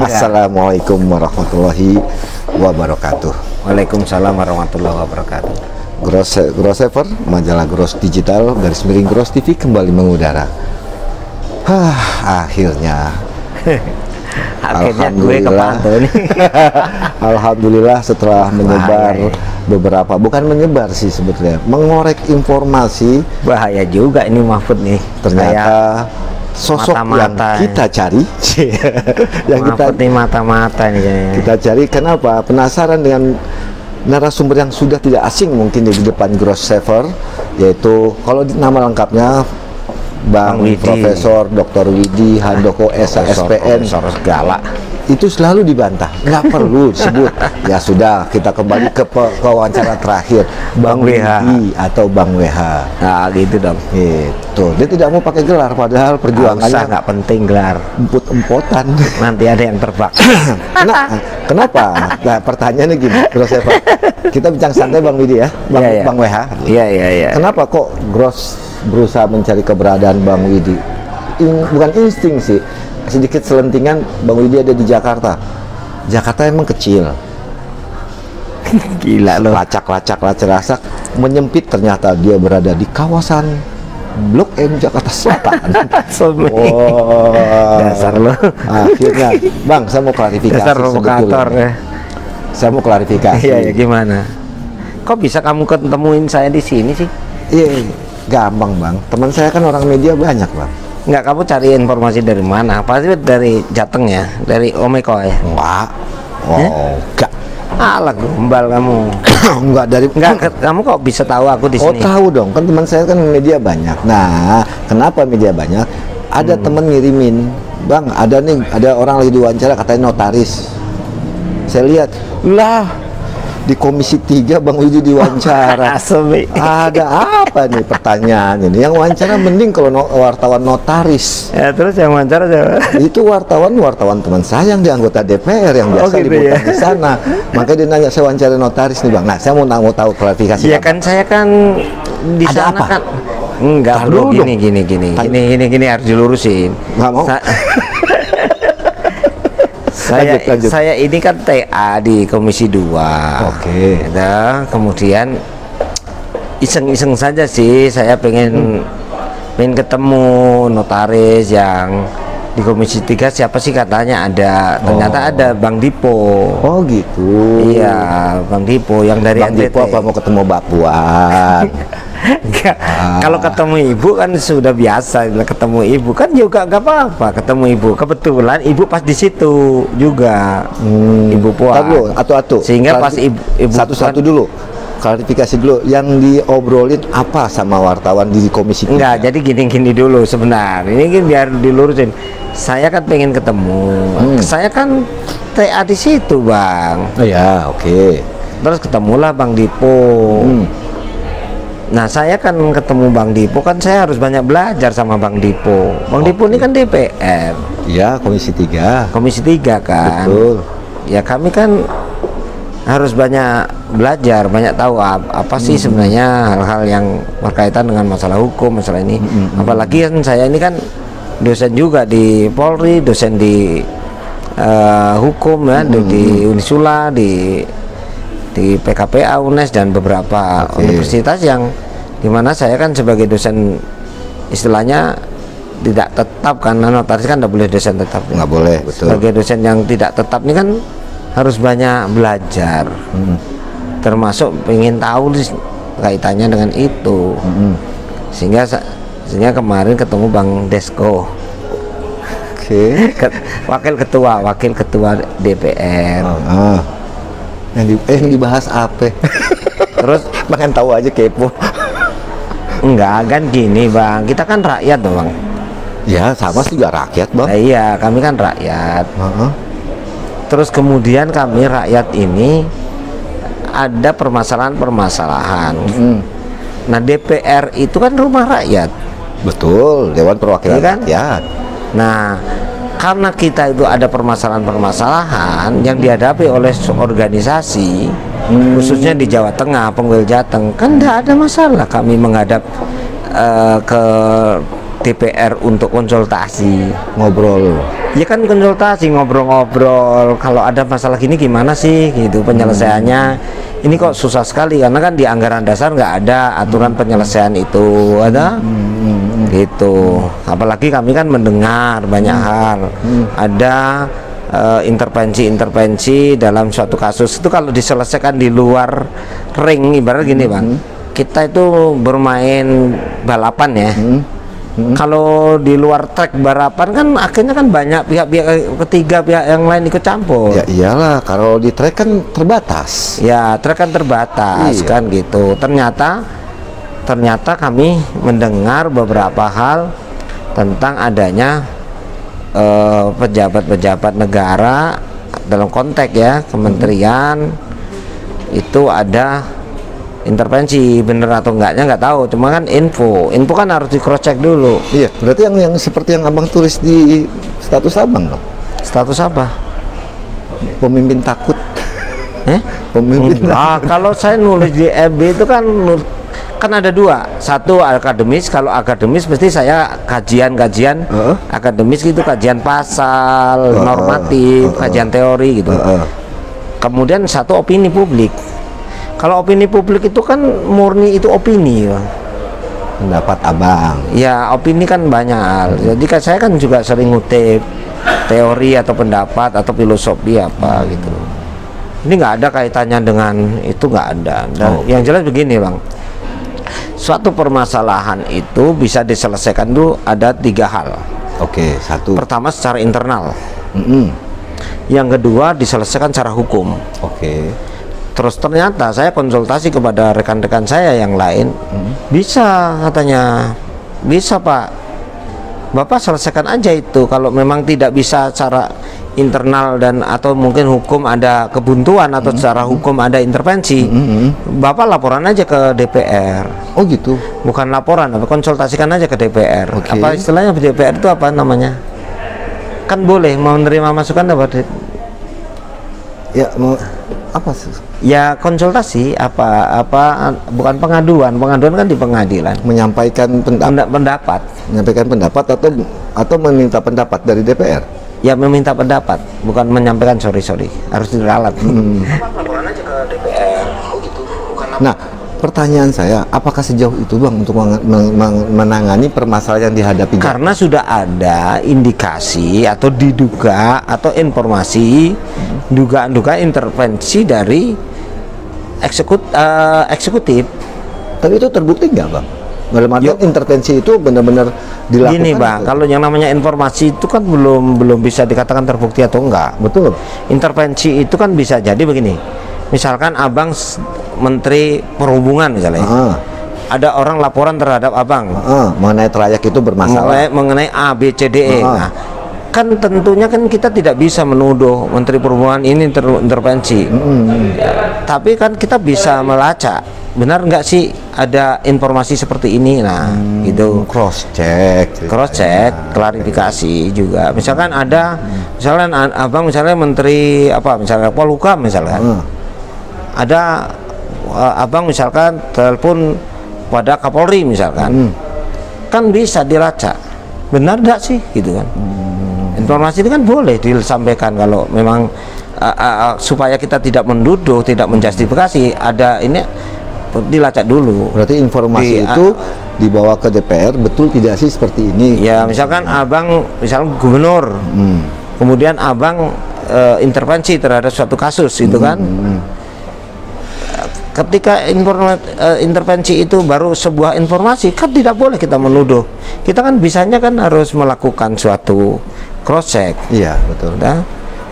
Assalamualaikum warahmatullahi wabarakatuh. Waalaikumsalam warahmatullahi wabarakatuh. Grossever, majalah Gross Digital, _Gross TV kembali mengudara. Akhirnya gue kepantau nih. Alhamdulillah setelah menyebar beberapa, bukan menyebar sih sebetulnya, mengorek informasi. Bahaya juga ini Mahfud nih. Ternyata sosok yang kita cari yang mata-mata nih kita cari. Kenapa? Penasaran dengan narasumber yang sudah tidak asing mungkin di depan Grossever, yaitu kalau nama lengkapnya Bang Profesor Dr. Widi Handoko SPN segala. Itu selalu dibantah, nggak perlu disebut. Ya sudah, kita kembali ke wawancara terakhir, Bang Widi atau Bang WH. Nah gitu dong. Itu dia tidak mau pakai gelar, padahal perjuangannya nggak penting gelar, empot-empotan. Nanti ada yang terbak. Kenapa? Nah pertanyaannya gini, Gross, kita bincang santai Bang Widi ya, Bang WH. Iya. Kenapa kok Gross berusaha mencari keberadaan Bang Widi? Bukan insting sih, sedikit selentingan. Bang Widi ada di Jakarta. Jakarta emang kecil. Gila loh. Lacak menyempit, ternyata dia berada di kawasan Blok M Jakarta Selatan. Dasar lo. Akhirnya, Bang, saya mau klarifikasi. Dasar provokator ya. Saya mau klarifikasi. Iya, gimana? Kok bisa kamu ketemuin saya di sini sih? Iya, gampang Bang. Teman saya kan orang media banyak Bang. Enggak, kamu cari informasi dari mana? Pasti dari Jateng ya, dari Omeko ya? Enggak. Enggak. Alah, gombal kamu. Kamu kok bisa tahu aku di sini? Oh, tahu dong. Kan teman saya kan media banyak. Nah, kenapa media banyak? Ada teman ngirimin, Bang, ada orang lagi diwawancara katanya notaris. Saya lihat, lah di Komisi 3 Bang Widi diwawancara. Ada apa nih pertanyaan ini? Yang wawancara mending kalau wartawan notaris. Ya, terus yang wawancara siapa? Itu wartawan teman saya yang di anggota DPR yang biasa liputan di sana. Makanya dia nanya, saya wawancara notaris nih Bang. Nah, saya mau tahu klarifikasi. Iya kan, saya kan di sana apa? Kan enggak bro, gini harus dilurusin. Nggak mau. Saya ini kan TA di Komisi 2. Oke. Nah, kemudian iseng-iseng saja sih, saya pengen ketemu notaris yang di Komisi 3. Siapa sih katanya ada, ternyata ada Bang Dipo. Oh gitu. Iya, Bang Dipo yang dari Bang NTT. Dipo apa mau ketemu Mbak Puan? Enggak. Kalau ketemu ibu kan sudah biasa, ketemu ibu kan juga nggak apa-apa. Ketemu ibu, kebetulan ibu pas di situ juga. Ibu Puan. Atu-atu. Sehingga pas ibu satu-satu dulu. Klarifikasi dulu, yang diobrolin apa sama wartawan di Komisi 3? Enggak, jadi gini dulu sebenarnya. Ini kan biar dilurusin. Saya kan pengen ketemu. Saya kan TA di situ, Bang. Oh ya, oke. Terus ketemulah Bang Dipo. Nah, saya kan ketemu Bang Dipo, kan saya harus banyak belajar sama Bang Dipo. Bang Dipo ini kan DPR. Iya, Komisi 3. Komisi 3 kan. Betul. Ya kami kan harus banyak belajar, banyak tahu apa sih sebenarnya hal-hal yang berkaitan dengan masalah hukum, masalah ini. Apalagi kan saya ini kan dosen juga di Polri, dosen di hukum ya, di Unisula, di PKPA, UNES dan beberapa universitas yang dimana saya kan sebagai dosen istilahnya tidak tetap, karena notaris kan tidak boleh dosen tetap. Nggak boleh, betul. Sebagai dosen yang tidak tetap ini kan harus banyak belajar, termasuk pengen tahu kaitannya dengan itu. Sehingga kemarin ketemu Bang Desko. Wakil ketua DPR. Yang dibahas apa? Terus pengen tahu aja, kepo. Enggak kan gini Bang, kita kan rakyat dong Bang. Ya sama juga rakyat Bang. Iya, kami kan rakyat. Terus kemudian kami rakyat ini ada permasalahan. Nah, DPR itu kan rumah rakyat. Betul, Dewan Perwakilan Rakyat. Nah, karena kita itu ada permasalahan yang dihadapi oleh organisasi, khususnya di Jawa Tengah, Pengwil Jateng, kan tidak ada masalah kami menghadap ke DPR untuk konsultasi. Ngobrol. Ya kan konsultasi, ngobrol-ngobrol. Kalau ada masalah gini gimana sih gitu penyelesaiannya. Ini kok susah sekali karena kan di anggaran dasar nggak ada aturan penyelesaian itu, ada gitu. Apalagi kami kan mendengar banyak hal. Ada intervensi-intervensi dalam suatu kasus itu kalau diselesaikan di luar ring, ibarat gini Bang. Kita itu bermain balapan ya. Kalau di luar track balapan kan akhirnya kan banyak pihak-pihak ketiga, pihak yang lain ikut campur. Ya iyalah, kalau di track kan terbatas. Ya, track kan terbatas Iya. kan gitu. Ternyata kami mendengar beberapa hal tentang adanya pejabat-pejabat negara dalam konteks ya kementerian itu ada intervensi, bener atau enggaknya nggak tahu, cuma kan info kan harus di cross check dulu. Iya, berarti yang seperti yang abang tulis di status abang dong. Status apa? Pemimpin takut. Pemimpin Enggak, kalau saya nulis di FB itu kan ada dua, satu akademis. Kalau akademis mesti saya kajian akademis gitu, kajian pasal, normatif, kajian teori gitu. Kemudian satu opini publik. Kalau opini publik itu kan murni itu opini ya. pendapat abang. Ya opini kan banyak. Jadi kan saya kan juga sering ngutip teori atau pendapat atau filosofi apa gitu. Ini nggak ada kaitannya dengan itu, nggak ada. Dan yang jelas begini Bang, suatu permasalahan itu bisa diselesaikan dulu ada 3 hal. Oke, satu. Pertama secara internal. Yang kedua diselesaikan secara hukum. Oke. Terus ternyata saya konsultasi kepada rekan-rekan saya yang lain, bisa katanya, bisa Pak, Bapak selesaikan aja itu. Kalau memang tidak bisa secara internal dan atau mungkin hukum ada kebuntuan atau secara hukum ada intervensi, Bapak laporan aja ke DPR. Oh gitu. Bukan laporan, tapi konsultasikan aja ke DPR. Oke. Apa istilahnya DPR itu apa namanya? Kan boleh mau menerima masukan apa? Ya mau apa sih? Ya konsultasi apa bukan pengaduan kan di pengadilan. Menyampaikan Pendapat. menyampaikan pendapat atau meminta pendapat dari DPR. Ya meminta pendapat, bukan menyampaikan sorry harus diralat. Laporan aja ke DPR. Oh gitu. Nah, pertanyaan saya, apakah sejauh itu Bang untuk menangani permasalahan yang dihadapi? Karena sudah ada indikasi atau diduga atau informasi dugaan intervensi dari eksekutif. Tapi itu terbukti nggak Bang? Dalam artian intervensi itu benar-benar dilakukan. Gini Bang, kalau yang namanya informasi itu kan belum bisa dikatakan terbukti atau enggak. Betul. Intervensi itu kan bisa jadi begini. Misalkan Abang Menteri Perhubungan misalnya. Ada orang laporan terhadap Abang mengenai trayek itu bermasalah. Mengenai A, B, C, D, E. Nah, kan tentunya kan kita tidak bisa menuduh Menteri Perhubungan ini intervensi. Tapi kan kita bisa melacak, benar nggak sih ada informasi seperti ini. Nah gitu, Cross check, klarifikasi juga. Misalkan ada, misalkan Abang misalnya Menteri apa, misalnya Polhukam misalkan, ada Abang misalkan telepon pada Kapolri misalkan, kan bisa dilacak, benar nggak sih gitu kan. Informasi itu kan boleh disampaikan kalau memang supaya kita tidak menuduh, tidak menjustifikasi, ada ini dilacak dulu. Berarti informasi itu dibawa ke DPR, betul tidak sih seperti ini? Ya misalkan Abang misalkan gubernur, kemudian Abang intervensi terhadap suatu kasus itu kan. Ketika intervensi itu baru sebuah informasi, kan tidak boleh kita menuduh. Kita kan bisanya kan harus melakukan suatu cross check. Iya betul.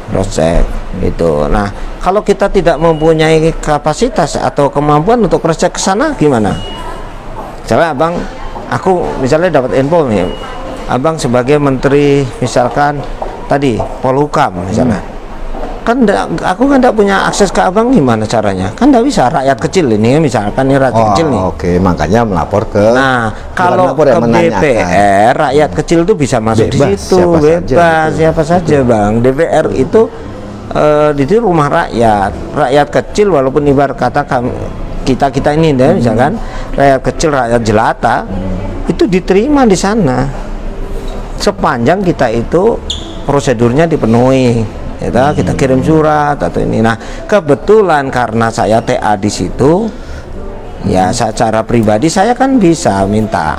Cross check itu. Nah kalau kita tidak mempunyai kapasitas atau kemampuan untuk cross check ke sana gimana? Misalnya Abang, aku misalnya dapat info nih, Abang sebagai menteri misalkan tadi Polhukam misalnya, kan aku kan tidak punya akses ke Abang, gimana caranya? Kan tidak bisa, rakyat kecil ini misalkan ini rakyat kecil nih. Oke, makanya melapor ke. Nah kalau ke DPR rakyat kecil itu bisa masuk di situ, bebas siapa saja Bang. DPR itu di rumah rakyat kecil, walaupun ibarat kata kita ini deh, misalkan rakyat kecil, rakyat jelata, itu diterima di sana sepanjang kita itu prosedurnya dipenuhi. Kita kirim surat atau ini. Nah, kebetulan karena saya TA di situ, ya secara pribadi saya kan bisa minta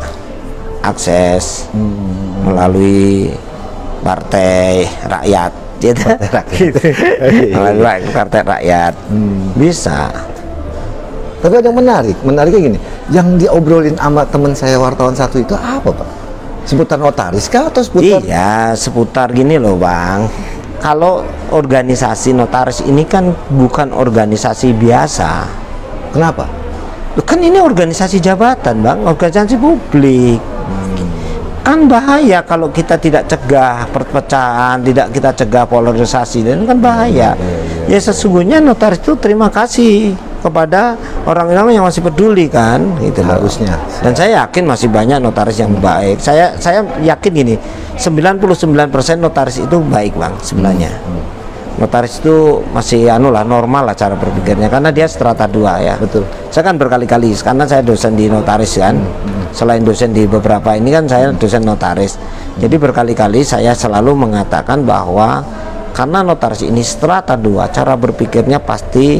akses melalui partai rakyat, gitu. Melalui partai rakyat bisa. Tapi ada yang menariknya gini, yang diobrolin sama teman saya wartawan satu itu apa, Pak? Seputar notaris kah atau seputar? Iya, seputar gini loh, Bang. Kalau organisasi notaris ini kan bukan organisasi biasa. Kenapa? Loh, kan ini organisasi jabatan, Bang, organisasi publik. Kan bahaya kalau kita tidak cegah perpecahan, tidak kita cegah polarisasi, dan kan bahaya. Ya sesungguhnya notaris itu terima kasih kepada orang-orang yang masih peduli kan, gitu loh. Harusnya. Dan saya yakin masih banyak notaris yang baik. Saya yakin gini, 99% notaris itu baik, Bang, sebenarnya. Notaris itu masih normal lah cara berpikirnya, karena dia strata 2 ya. Betul. Saya kan berkali-kali, karena saya dosen di notaris kan. Selain dosen di beberapa ini kan saya dosen notaris. Jadi berkali-kali saya selalu mengatakan bahwa karena notaris ini strata 2, cara berpikirnya pasti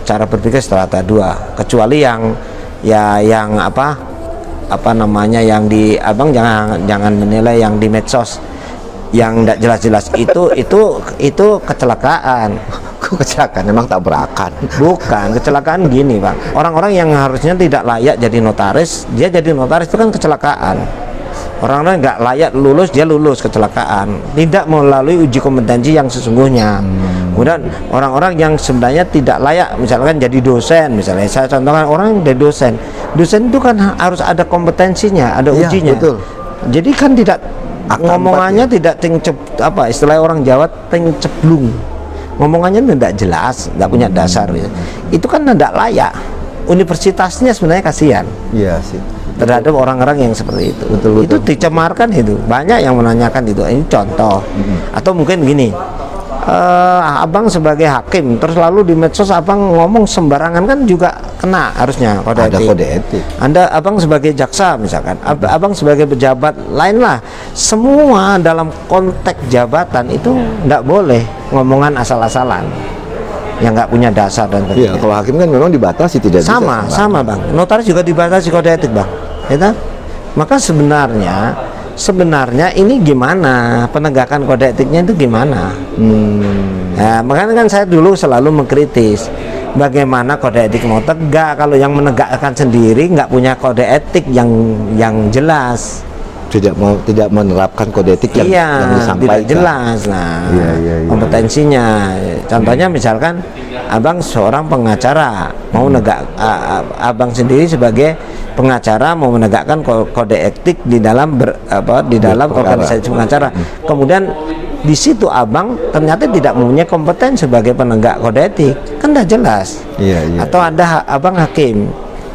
cara berpikir strata 2, kecuali yang apa namanya, yang di Abang jangan menilai yang di medsos yang tidak jelas-jelas itu kecelakaan. Kok kecelakaan? Emang tabrakan? Bukan, kecelakaan gini, Bang. Orang-orang yang harusnya tidak layak jadi notaris, dia jadi notaris itu kan kecelakaan. Orang-orang nggak layak lulus, dia lulus, kecelakaan. Tidak melalui uji kompetensi yang sesungguhnya. Kemudian orang-orang yang sebenarnya tidak layak, misalkan jadi dosen, misalnya saya contohkan orang jadi dosen. Dosen itu kan harus ada kompetensinya, ada ujinya. Betul. Jadi kan tidak ngomongannya tidak istilah orang Jawa ceblung. Ngomongannya tidak jelas, tidak punya dasar. Itu kan tidak layak. Universitasnya sebenarnya kasihan. Iya sih. Terhadap orang-orang yang seperti itu. Betul. Itu dicemarkan itu. Banyak yang menanyakan itu. Ini contoh. Atau mungkin gini, Abang sebagai hakim terus lalu di medsos Abang ngomong sembarangan kan juga kena harusnya kode Ada etik. kode etik. Abang sebagai jaksa misalkan, Abang sebagai pejabat lain lah, semua dalam konteks jabatan itu tidak boleh ngomongan asal-asalan yang nggak punya dasar dan Iya, kalau hakim kan memang dibatasi, tidak bisa. sama Bang. Notaris juga dibatasi kode etik, Bang. Ya, maka sebenarnya ini gimana penegakan kode etiknya itu gimana? Nah, makanya kan saya dulu selalu mengkritis bagaimana kode etik mau tegak kalau yang menegakkan sendiri nggak punya kode etik yang jelas. Tidak menerapkan kode etik yang disampaikan. Tidak jelas. Nah, iya. kompetensinya. Contohnya misalkan Abang seorang pengacara mau Abang sendiri sebagai pengacara mau menegakkan kode etik di dalam organisasi pengacara. Kemudian di situ Abang ternyata tidak mempunyai kompetensi sebagai penegak kode etik, kan tidak jelas. Iya. Atau ada Abang hakim,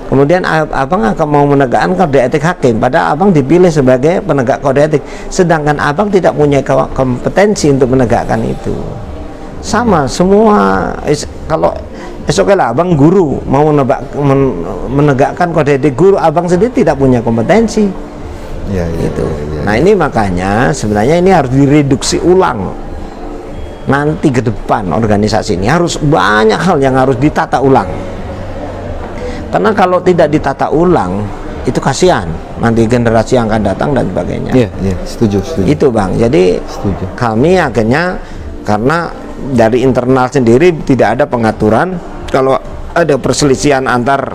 kemudian Abang akan mau menegakkan kode etik hakim, padahal Abang dipilih sebagai penegak kode etik, sedangkan Abang tidak punya kompetensi untuk menegakkan itu. Sama semua. Kalau esoknya lah Abang guru mau menegakkan kode etik guru, Abang sendiri tidak punya kompetensi. Iya. Nah ini makanya sebenarnya ini harus direduksi ulang. Nanti ke depan organisasi ini harus banyak hal yang harus ditata ulang. Karena kalau tidak ditata ulang itu kasihan nanti generasi yang akan datang dan sebagainya. Iya, setuju. Itu, Bang. Jadi setuju. Kami akhirnya karena dari internal sendiri tidak ada pengaturan kalau ada perselisihan antar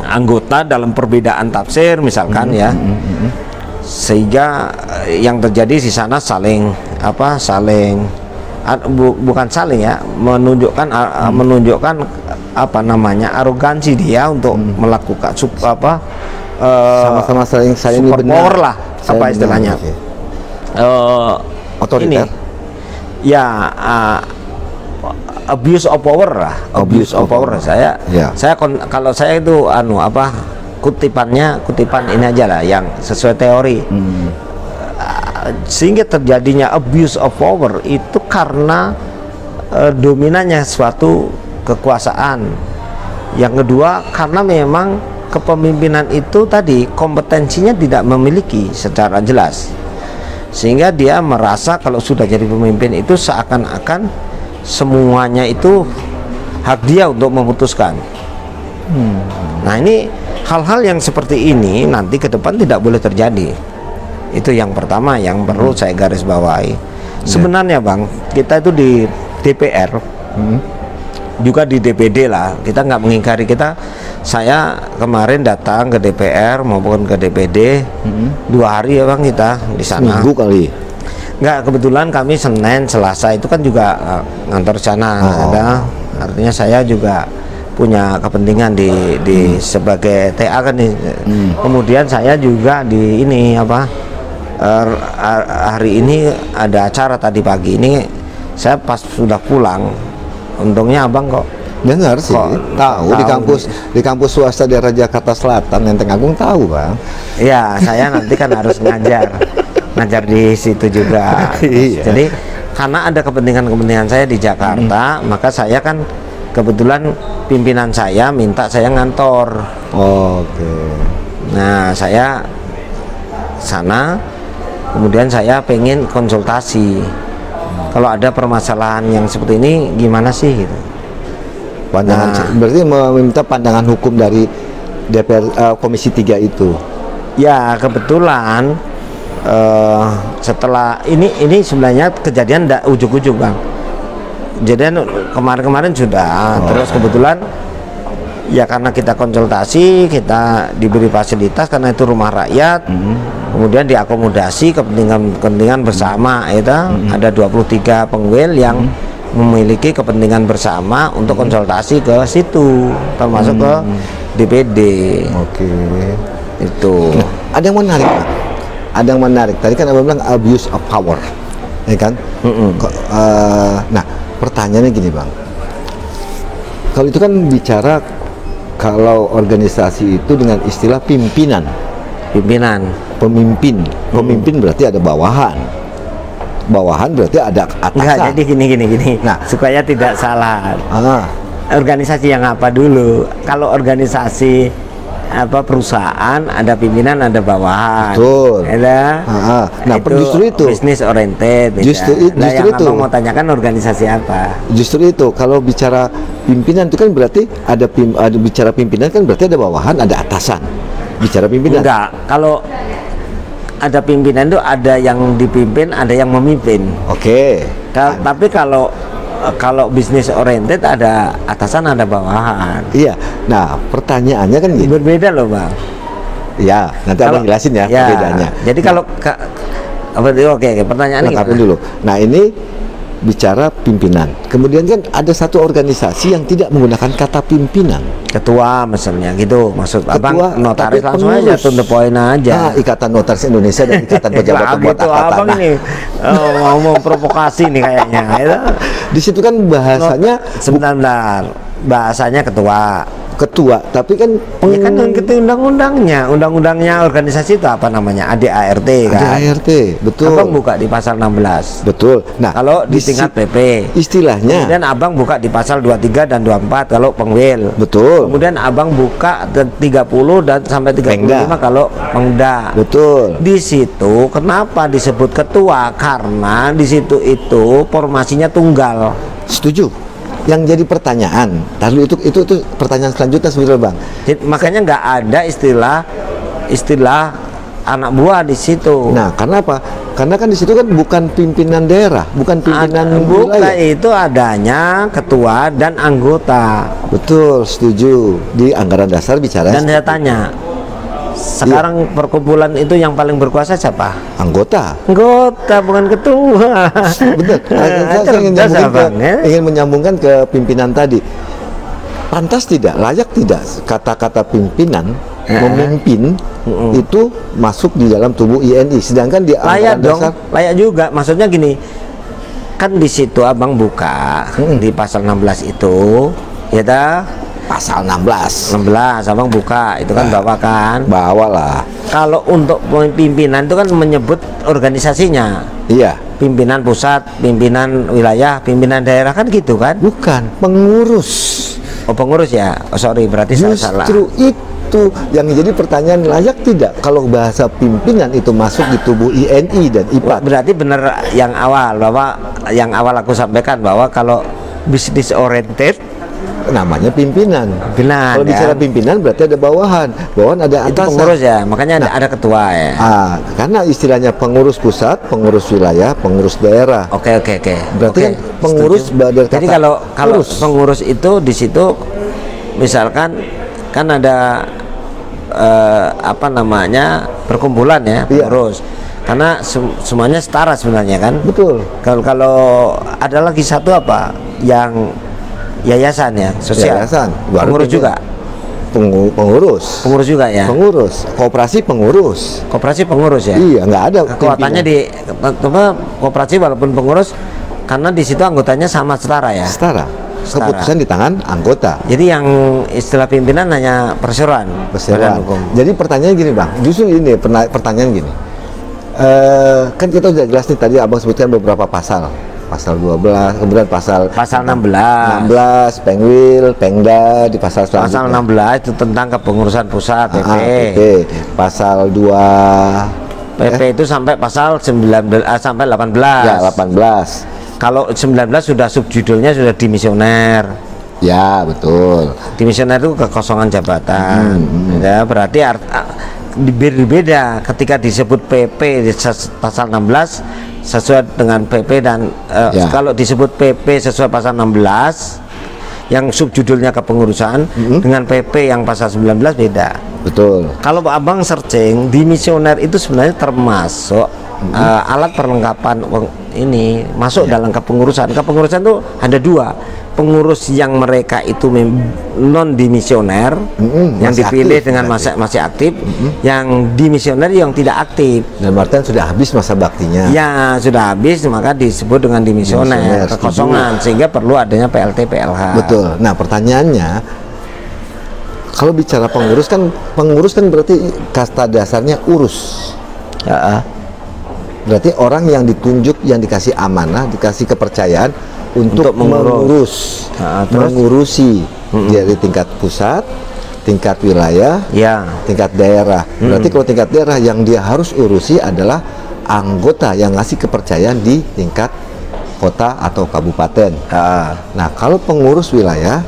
anggota dalam perbedaan tafsir misalkan sehingga yang terjadi di sana bukan saling ya, menunjukkan arogansi dia untuk melakukan sama-sama saling super power lah, istilahnya otoriter. Abuse of power lah, abuse of power. Kalau saya itu kutipan ini aja lah yang sesuai teori. Sehingga terjadinya abuse of power itu karena dominannya suatu kekuasaan Yang kedua, karena memang kepemimpinan itu tadi kompetensinya tidak memiliki secara jelas, sehingga dia merasa kalau sudah jadi pemimpin itu seakan-akan semuanya itu hak dia untuk memutuskan. Nah, ini hal-hal yang seperti ini nanti ke depan tidak boleh terjadi. Itu yang pertama yang perlu saya garis bawahi. Sebenarnya Bang, kita itu di DPR juga di DPD lah, kita nggak mengingkari. Saya kemarin datang ke DPR maupun ke DPD 2 hari ya Bang, kita di sana. Minggu kali. Nggak, kebetulan kami Senin Selasa itu kan juga ngantor sana. Ada, artinya saya juga punya kepentingan di sebagai TA kan nih. Kemudian saya juga di ini hari ini ada acara tadi pagi ini. Saya pas sudah pulang, untungnya Abang kok dengar sih, tahu di kampus swasta daerah Jakarta Selatan, Lenteng Agung, tahu Bang. Iya, saya nanti kan harus ngajar di situ juga. Iya. Jadi karena ada kepentingan saya di Jakarta, maka saya kan kebetulan pimpinan saya minta saya ngantor. Oke. Nah, saya sana, kemudian saya pengen konsultasi. Kalau ada permasalahan yang seperti ini gimana sih gitu. Berarti meminta pandangan hukum dari DPR Komisi 3 itu. Ya, kebetulan setelah ini sebenarnya kejadian tidak ujuk-ujuk Bang. Kejadian kemarin-kemarin sudah. Terus kebetulan ya karena kita konsultasi, kita diberi fasilitas karena itu rumah rakyat. Kemudian diakomodasi kepentingan bersama itu ada 23 pengwil yang memiliki kepentingan bersama untuk konsultasi ke situ, termasuk ke DPD. Oke. Itu. Ada yang menarik Pak. Ada yang menarik. Tadi kan Abang bilang abuse of power, ya kan? Nah, pertanyaannya gini Bang. Kalau itu kan bicara kalau organisasi itu dengan istilah pimpinan. Pemimpin berarti ada bawahan. Bawahan berarti ada atasan. Enggak, jadi gini. Nah, supaya tidak salah. Organisasi yang apa dulu? Kalau organisasi perusahaan ada pimpinan, ada bawahan. Betul. Ada. Nah, justru itu bisnis oriented. Justru yang itu. Abang mau tanyakan organisasi apa? Justru itu. Kalau bicara pimpinan itu kan berarti ada bicara pimpinan kan berarti ada bawahan, ada atasan. Bicara pimpinan. Enggak. Kalau ada pimpinan itu ada yang dipimpin, ada yang memimpin. Oke. Tapi kalau bisnis oriented ada atasan, ada bawahan. Iya. Nah, pertanyaannya kan gini. Berbeda loh Bang. Ya, nanti Abang jelasin ya perbedaannya. Jadi kalau oke, pertanyaannya tapi dulu. Nah, ini bicara pimpinan. Kemudian kan ada satu organisasi yang tidak menggunakan kata pimpinan. Ketua misalnya gitu. Maksud Abang notaris langsung aja, to the point aja. Nah, Ikatan Notaris Indonesia dan Ikatan Pejabat Pembuat gitu, Akta Abang Tanah. Ini mau provokasi nih kayaknya. Di situ kan bahasanya sebentar. Bahasanya ketua, tapi kan ya kan undang-undangnya organisasi itu apa namanya? ADART kan. ADART, betul. Abang buka di pasal 16. Betul. Nah, kalau di tingkat PP istilahnya. Kemudian Abang buka di pasal 23 dan 24 kalau pengwil. Betul. Kemudian Abang buka 30 dan sampai 35 kalau Pengda. Betul. Di situ kenapa disebut ketua? Karena di situ itu formasinya tunggal. Setuju. Yang jadi pertanyaan, lalu itu pertanyaan selanjutnya sebenarnya Bang. Makanya nggak ada istilah anak buah di situ. Nah, karena apa? Karena kan di situ kan bukan pimpinan daerah, bukan pimpinan wilayah. Itu adanya ketua dan anggota. Betul, setuju. Di anggaran dasar bicara. Dan saya tanya, sekarang perkumpulan itu yang paling berkuasa siapa? Anggota, bukan ketua. Betul. Saya ingin menyambungkan ke pimpinan tadi. Pantas tidak, layak tidak kata-kata pimpinan memimpin itu masuk di dalam tubuh INI, sedangkan di layak anggaran dasar layak juga. Maksudnya gini, kan di situ Abang buka di pasal 16 itu, ya dah. Pasal 16 Abang buka itu kan bawalah. Kalau untuk pimpinan itu kan menyebut organisasinya. Iya. Pimpinan pusat, pimpinan wilayah, pimpinan daerah kan gitu kan? Bukan, pengurus. Oh pengurus ya, oh sorry berarti saya salah. Justru itu yang jadi pertanyaan, layak tidak kalau bahasa pimpinan itu masuk di tubuh INI dan IPAT? Berarti benar yang awal, bahwa yang awal aku sampaikan bahwa kalau bisnis oriented Namanya pimpinan. Pimpinan, Kalau bicara ya. pimpinan berarti ada bawahan, bawahan ada itu atasan. pengurus ya, makanya ada ketua ya. Karena istilahnya pengurus pusat, pengurus wilayah, pengurus daerah. Oke. Berarti Oke, kan pengurus setuju. badan Jadi kata kalau pengurus. pengurus itu di situ misalkan kan ada apa namanya perkumpulan ya Iya. pengurus. Karena semuanya setara sebenarnya kan. Betul. Kalau ada lagi satu apa yang yayasan ya sosial. Yayasan. Pengurus juga. Pengurus. Pengurus juga ya. Pengurus. Koperasi pengurus. Koperasi pengurus ya. Iya, nggak ada. Kekuatannya pimpinan. di koperasi walaupun pengurus karena di situ anggotanya sama setara ya. Setara. Setara. Keputusan di tangan anggota. Jadi yang istilah pimpinan hanya perseroan. Perseroan. Badan hukum. Jadi pertanyaannya gini bang, justru ini pertanyaan gini. Kan kita udah jelas nih tadi abang sebutkan beberapa pasal 12, kemudian pasal 16, Pengwil, Pengda di pasal Pasal selanjutnya. 16 itu tentang kepengurusan pusat PP. PP. Pasal 2 PP itu sampai pasal 19 sampai 18. ya 18. Kalau 19 sudah subjudulnya sudah dimisioner. Ya, betul. Dimisioner itu kekosongan jabatan. Ya, berarti berbeda ketika disebut PP di pasal 16 sesuai dengan PP dan Ya. kalau disebut PP sesuai pasal 16 yang subjudulnya kepengurusan dengan PP yang pasal 19 beda. Betul. Kalau abang searching dimisioner itu sebenarnya termasuk alat perlengkapan ini masuk dalam kepengurusan. Kepengurusan itu ada dua. Pengurus yang mereka itu non dimisioner yang masih dipilih aktif, dengan berarti. masih aktif, yang dimisioner yang tidak aktif. Dan artian sudah habis masa baktinya. Ya sudah habis maka disebut dengan dimisioner, Dimisioner, kekosongan sehingga perlu adanya PLT PLH. Betul. Nah, pertanyaannya kalau bicara pengurus kan berarti kasta dasarnya urus. Ya, Berarti orang yang ditunjuk, yang dikasih amanah, dikasih kepercayaan untuk mengurus. Terus? mengurusi dari tingkat pusat, tingkat wilayah, ya. tingkat daerah. Berarti kalau tingkat daerah yang dia harus urusi adalah anggota yang ngasih kepercayaan di tingkat kota atau kabupaten. Nah, kalau pengurus wilayah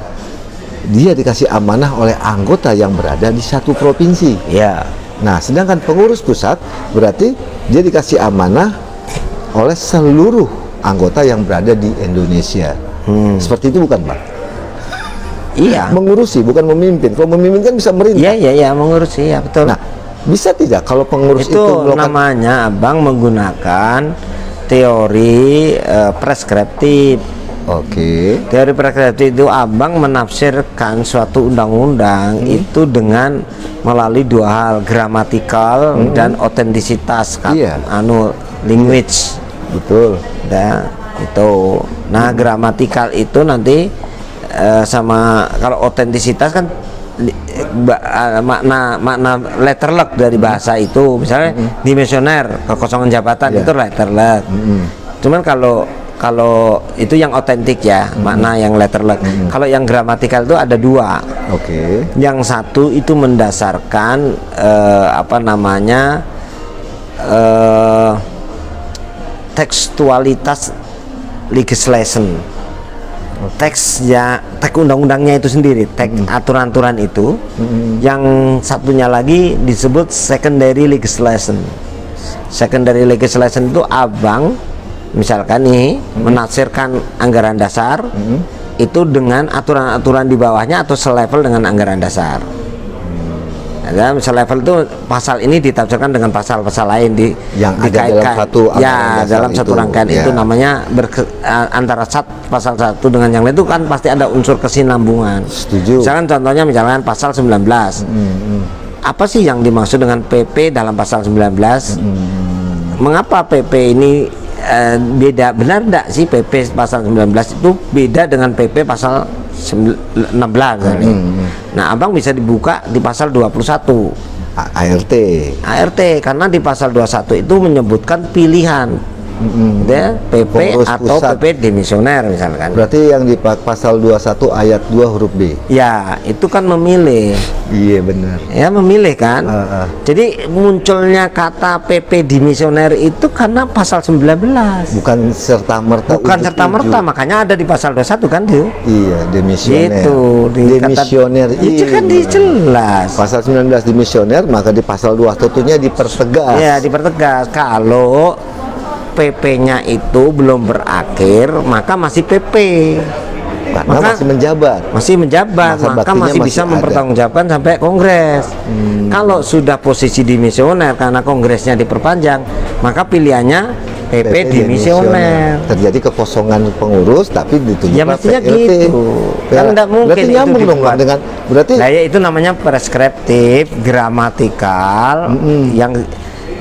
dia dikasih amanah oleh anggota yang berada di satu provinsi. Ya. Nah, sedangkan pengurus pusat berarti dia dikasih amanah oleh seluruh anggota yang berada di Indonesia. Seperti itu bukan, Pak? Iya. Mengurusi, bukan memimpin. Kalau memimpin kan bisa merintah. Iya, mengurus ya betul. Nah, bisa tidak kalau pengurus itu melakukan namanya abang menggunakan teori preskriptif. Oke. Teori preskriptif itu abang menafsirkan suatu undang-undang itu dengan melalui dua hal, gramatikal dan otentisitas Iya. language. Betul. Ya, itu. Nah, gramatikal itu nanti sama kalau otentisitas kan makna letterlek dari bahasa itu. Misalnya dimisioner, kekosongan jabatan itu letterlek. Cuman kalau itu yang otentik ya, makna yang letterlek. Kalau yang gramatikal itu ada dua. Oke. Yang satu itu mendasarkan apa namanya tekstualitas legislation, teks undang-undangnya itu sendiri, teks aturan-aturan itu. Yang satunya lagi disebut secondary legislation. Secondary legislation itu abang misalkan nih menafsirkan anggaran dasar itu dengan aturan-aturan di bawahnya atau selevel dengan anggaran dasar. Ya, selevel itu pasal ini ditafsirkan dengan pasal-pasal lain yang ada dalam satu dalam satu rangkaian itu namanya antara pasal satu dengan yang lain itu kan pasti ada unsur kesinambungan. Setuju. Misalkan pasal 19. Apa sih yang dimaksud dengan PP dalam pasal 19? Mengapa PP ini beda? Benar enggak sih PP pasal 19 itu beda dengan PP pasal 16 Nah, abang bisa dibuka di pasal 21 ART karena di pasal 21 itu menyebutkan pilihan gitu ya, PP Pengurus atau pusat. PP demisioner misalkan. Berarti yang di pasal 21 ayat 2 huruf B. Ya, itu kan memilih. Iya benar. Ya, memilih kan. Ah. Jadi munculnya kata PP dimisioner itu karena pasal 19. Bukan serta-merta. Bukan serta-merta, makanya ada di pasal 21 kan tuh. Iya, demisioner. Itu Demisioner. itu kan Iya. jelas. Pasal 19 demisioner, maka di pasal 21-nya dipertegas. Ya, dipertegas kalau PP-nya itu belum berakhir, maka masih PP. Karena Maka masih menjabat. masih menjabat, Masa maka baktinya masih masih bisa ada. mempertanggungjawabkan sampai kongres. Kalau sudah posisi dimisioner karena kongresnya diperpanjang, maka pilihannya PP dimisioner. Terjadi kekosongan pengurus tapi ditunjuk Ya mestinya gitu. Kan enggak mungkin berarti itu nyambung dong dibuat. dengan berarti Nah, ya itu namanya preskriptif, gramatikal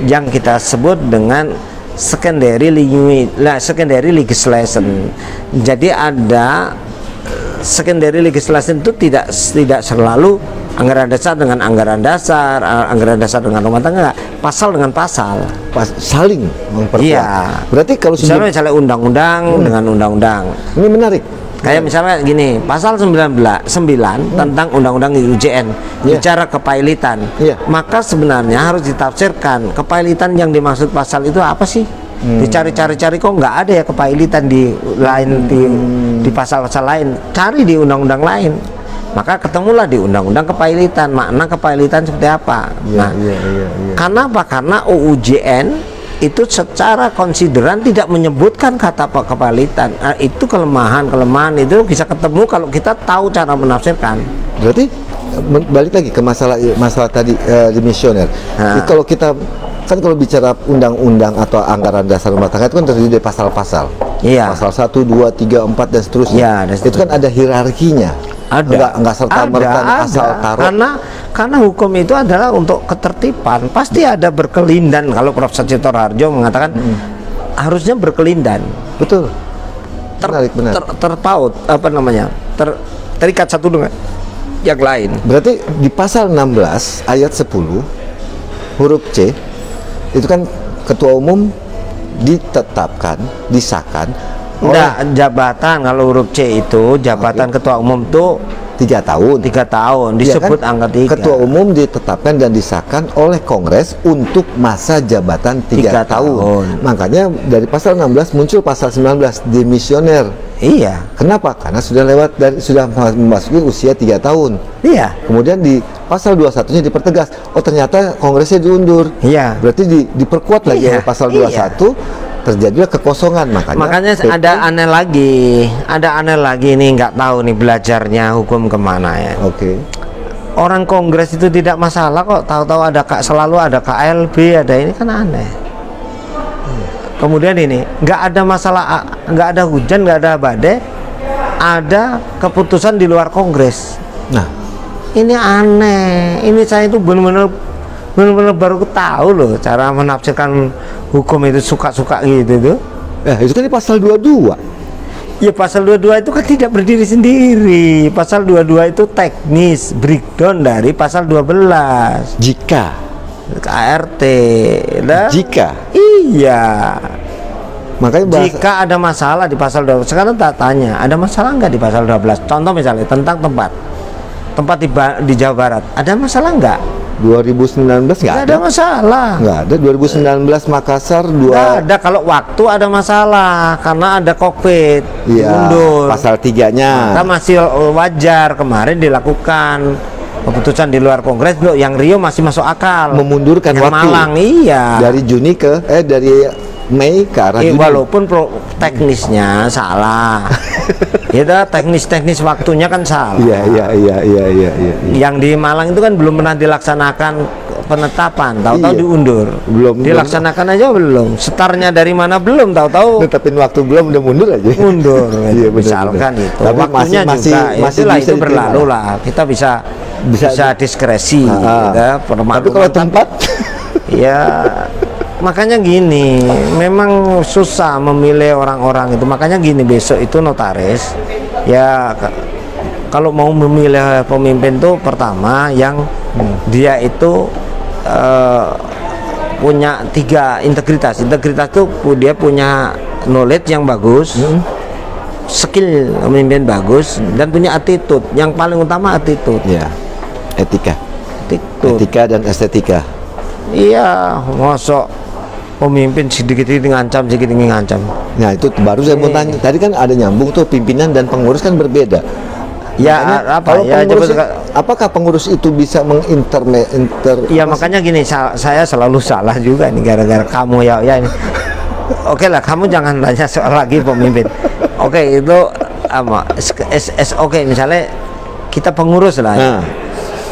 yang kita sebut dengan secondary legislation. Jadi ada secondary legislation itu tidak selalu anggaran dasar dengan anggaran dasar, anggaran dasar dengan rumah tangga, pasal dengan pasal. saling memperkuat. Iya. Berarti kalau Misalnya undang-undang dengan undang-undang. ini menarik. Kayak misalnya gini, pasal 9 tentang undang-undang UJN Iya. bicara kepailitan. Iya. Maka sebenarnya harus ditafsirkan kepailitan yang dimaksud pasal itu apa sih? Dicari-cari kok nggak ada ya kepailitan di lain di pasal-pasal lain. Cari di undang-undang lain. Maka ketemulah di undang-undang kepailitan, makna kepailitan seperti apa. Iya, iya. Karena apa? Karena UUJN itu secara konsideran tidak menyebutkan kata kepailitan. Itu kelemahan itu bisa ketemu kalau kita tahu cara menafsirkan. Berarti balik lagi ke masalah tadi dimisioner. Nah. Jadi kalau kita kan kalau bicara undang-undang atau anggaran dasar rumah tangga itu kan terdiri dari pasal-pasal. Iya. Pasal 1, 2, 3, 4 dan seterusnya. Iya, dan Itu kan ada hierarkinya. Ada. Enggak serta-merta asal taruh. Karena hukum itu adalah untuk ketertiban. Pasti ada berkelindan. Kalau Prof. Sacito Harjo mengatakan harusnya berkelindan. Betul. Benar. Terpaut apa namanya? Terikat satu dengan yang lain. Berarti di pasal 16 ayat 10 huruf C itu kan ketua umum ditetapkan, disahkan Enggak, jabatan kalau huruf C itu jabatan ketua umum tuh 3 tahun. 3 tahun Iya disebut kan? angka 3. Ketua umum ditetapkan dan disahkan oleh Kongres untuk masa jabatan 3 tahun. Makanya dari pasal 16 muncul pasal 19 demisioner. Iya. Kenapa? Karena sudah sudah memasuki usia 3 tahun. Iya. Kemudian di pasal 21-nya dipertegas. Oh, ternyata Kongresnya diundur. Iya. Berarti diperkuat lagi Iya. oleh pasal 21. Terjadilah kekosongan, Makanya PP ada aneh lagi nih, nggak tahu nih belajarnya hukum kemana ya. Oke. Orang Kongres itu tidak masalah kok, tahu-tahu selalu ada KLB, ada ini kan aneh. Kemudian ini nggak ada masalah, nggak ada hujan, nggak ada badai, ada keputusan di luar Kongres. Nah, Ini aneh. Ini saya itu benar-benar baru tahu loh cara menafsirkan hukum itu suka-suka gitu tuh. itu kan di pasal 22. Ya pasal 22 itu kan tidak berdiri sendiri. Pasal 22 itu teknis breakdown dari pasal 12 Jika KRT. Nah, jika iya. makanya bahasa, Jika ada masalah di pasal 12, sekarang tak tanya, ada masalah nggak di pasal 12? Contoh misalnya tentang tempat di Jawa Barat, ada masalah nggak? 2019 nggak Nggak ada. ada masalah. Nggak ada. 2019 Makassar Nggak ada. Kalau waktu ada masalah karena ada COVID Iya, diundur. pasal 3-nya. Maka masih wajar kemarin dilakukan keputusan di luar Kongres loh, yang Rio masih masuk akal. Memundurkan yang waktu. Malang iya. Dari Juni dari Mei ke arah Juni. Walaupun teknisnya salah. Ya teknis waktunya kan salah. Iya. Yang di Malang itu kan belum pernah dilaksanakan penetapan, tahu-tahu Iya. diundur. Belum dilaksanakan aja belum. Setarnya dari mana belum, tahu-tahu Netepin waktu belum udah mundur aja. mundur. Iya, benar, Misalkan benar. itu. Tapi Waktunya masih juga bisa itu diterima berlalu lah. lah. Kita bisa diskresi. Tapi kalau tempat ya makanya gini, memang susah memilih orang-orang itu. Makanya gini, besok itu notaris ya kalau mau memilih pemimpin tuh pertama yang dia itu punya 3 integritas. Integritas itu dia punya knowledge yang bagus, skill memimpin bagus, dan punya attitude. Yang paling utama attitude. Ya, etika. Attitude. Etika dan estetika. Iya, mosok pemimpin sedikit-sedikit ngancam, sedikit-sedikit ngancam. Nah itu baru saya mau tanya. Tadi kan ada nyambung tuh, pimpinan dan pengurus kan berbeda. Ya, Makanya, apa kalau ya, pengurus, coba- apakah pengurus itu bisa Ya makanya gini, saya selalu salah juga nih gara-gara kamu ya ini. Oke lah, kamu jangan tanya soal lagi pemimpin. Oke, itu oke, misalnya kita pengurus lah. Nah.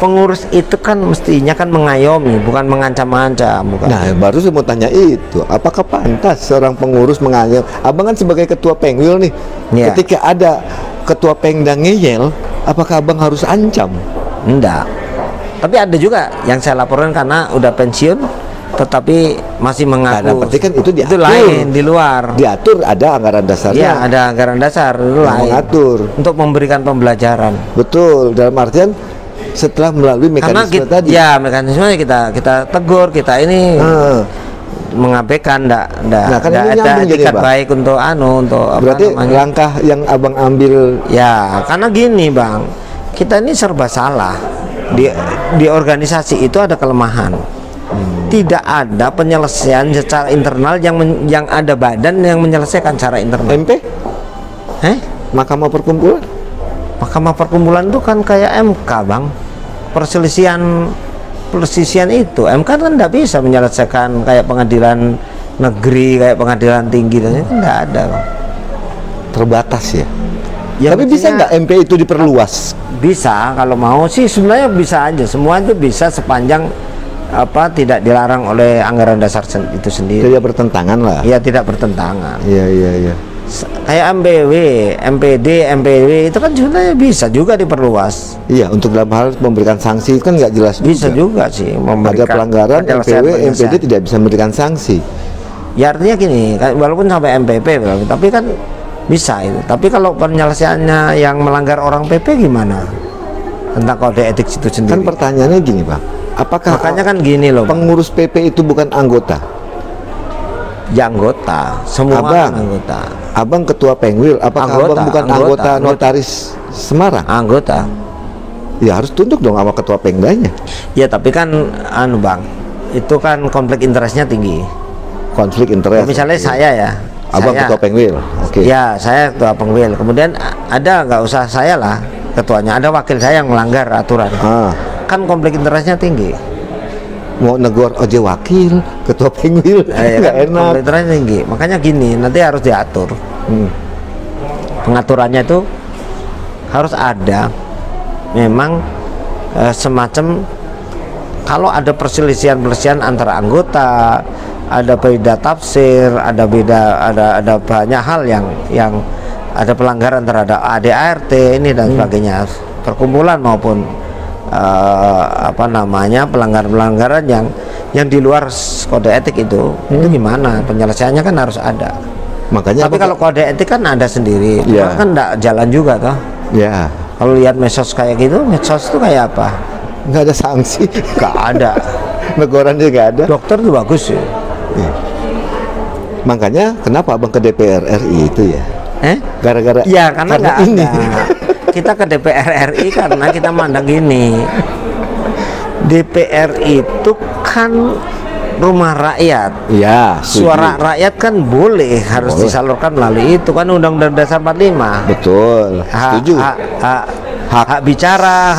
Pengurus itu kan mestinya kan mengayomi, bukan mengancam-ancam, bukan. Nah, baru saya mau tanya itu, apakah pantas seorang pengurus menganyam? Abang kan sebagai ketua Pengwil nih, Iya. ketika ada ketua Pengda ngeyel, apakah abang harus ancam? Enggak. Tapi ada juga yang saya laporkan karena udah pensiun, tetapi masih Nah, mengaku. berarti kan itu diatur. lain di luar. Diatur, ada anggaran dasarnya. Iya, ada anggaran dasar itu yang lain. mengatur. Untuk memberikan pembelajaran. Betul, dalam artian setelah melalui Karena mekanisme kita, tadi. ya mekanismenya kita tegur, kita ini mengabaikan, Nah, kan ini ada nyambung jadi, etikat Bang. baik untuk untuk Berarti apa namanya? langkah yang abang ambil Ya, karena gini Bang, kita ini serba salah. Di organisasi itu ada kelemahan. Tidak ada penyelesaian secara internal yang ada badan yang menyelesaikan secara internal. MP, Mahkamah Perkumpulan. Mahkamah Perkumpulan itu kan kayak MK Bang. Perselisihan itu MK kan tidak bisa menyelesaikan kayak pengadilan negeri, kayak pengadilan tinggi, dan itu tidak ada Bang. Terbatas ya. Ya, Tapi bisa mestinya- nggak MP itu diperluas? Bisa, kalau mau sih sebenarnya bisa aja. Semua itu bisa sepanjang tidak dilarang oleh anggaran dasar itu sendiri. Tidak bertentangan lah. Ya, tidak bertentangan. Iya. Kayak MBW, MPD, MPW itu kan sebenarnya bisa juga diperluas. Iya, untuk dalam hal memberikan sanksi kan nggak jelas Bisa juga sih Ada memberikan pelanggaran, penyelesaian- MPW, MPD penyelesaian. tidak bisa memberikan sanksi. Ya artinya gini, walaupun sampai MPP, tapi kan bisa itu. Tapi kalau penyelesaiannya yang melanggar orang PP gimana? Tentang kode etik itu Kan sendiri. pertanyaannya gini, Bang. Apakah Makanya kan gini loh, Bang. pengurus PP itu bukan anggota? Ya anggota, semua Abang. kan anggota. Abang ketua Pengwil, apakah Anggota, abang bukan anggota. anggota notaris Semarang? Anggota. Ya harus tunduk dong sama ketua Pengdanya. Ya tapi kan Bang, itu kan konflik interestnya tinggi. Konflik interest. Misalnya saya ya, Abang saya- ketua Pengwil. Oke. Ya, saya ketua Pengwil. Kemudian ada, nggak usah saya lah ketuanya, ada wakil saya yang melanggar aturan. Kan konflik interestnya tinggi. Mau negor oje wakil, ketua Pengwil, Ya nggak kan, enak. konflik interestnya tinggi. Makanya gini, nanti harus diatur. Pengaturannya itu harus ada. Memang semacam kalau ada perselisihan antara anggota, ada beda tafsir, ada banyak hal yang ada pelanggaran terhadap ADART ini dan sebagainya, perkumpulan maupun pelanggaran-pelanggaran yang di luar kode etik itu gimana penyelesaiannya kan harus ada. Makanya Tapi kalau kode etik kan ada sendiri, Iya. kan enggak jalan juga toh. ya Kalau lihat medsos kayak gitu, medsos itu kayak apa? nggak ada sanksi, Nggak ada. negorannya nggak ada. Dokter tuh bagus ya. Makanya kenapa abang ke DPR RI itu ya? Gara-gara Ya karena nggak ini. ada. Kita ke DPR RI karena kita mandang gini. DPR itu kan rumah rakyat. Ya, Suara rakyat kan harus Boleh. disalurkan melalui itu kan Undang-Undang Dasar 45. betul. Setuju. Hak bicara,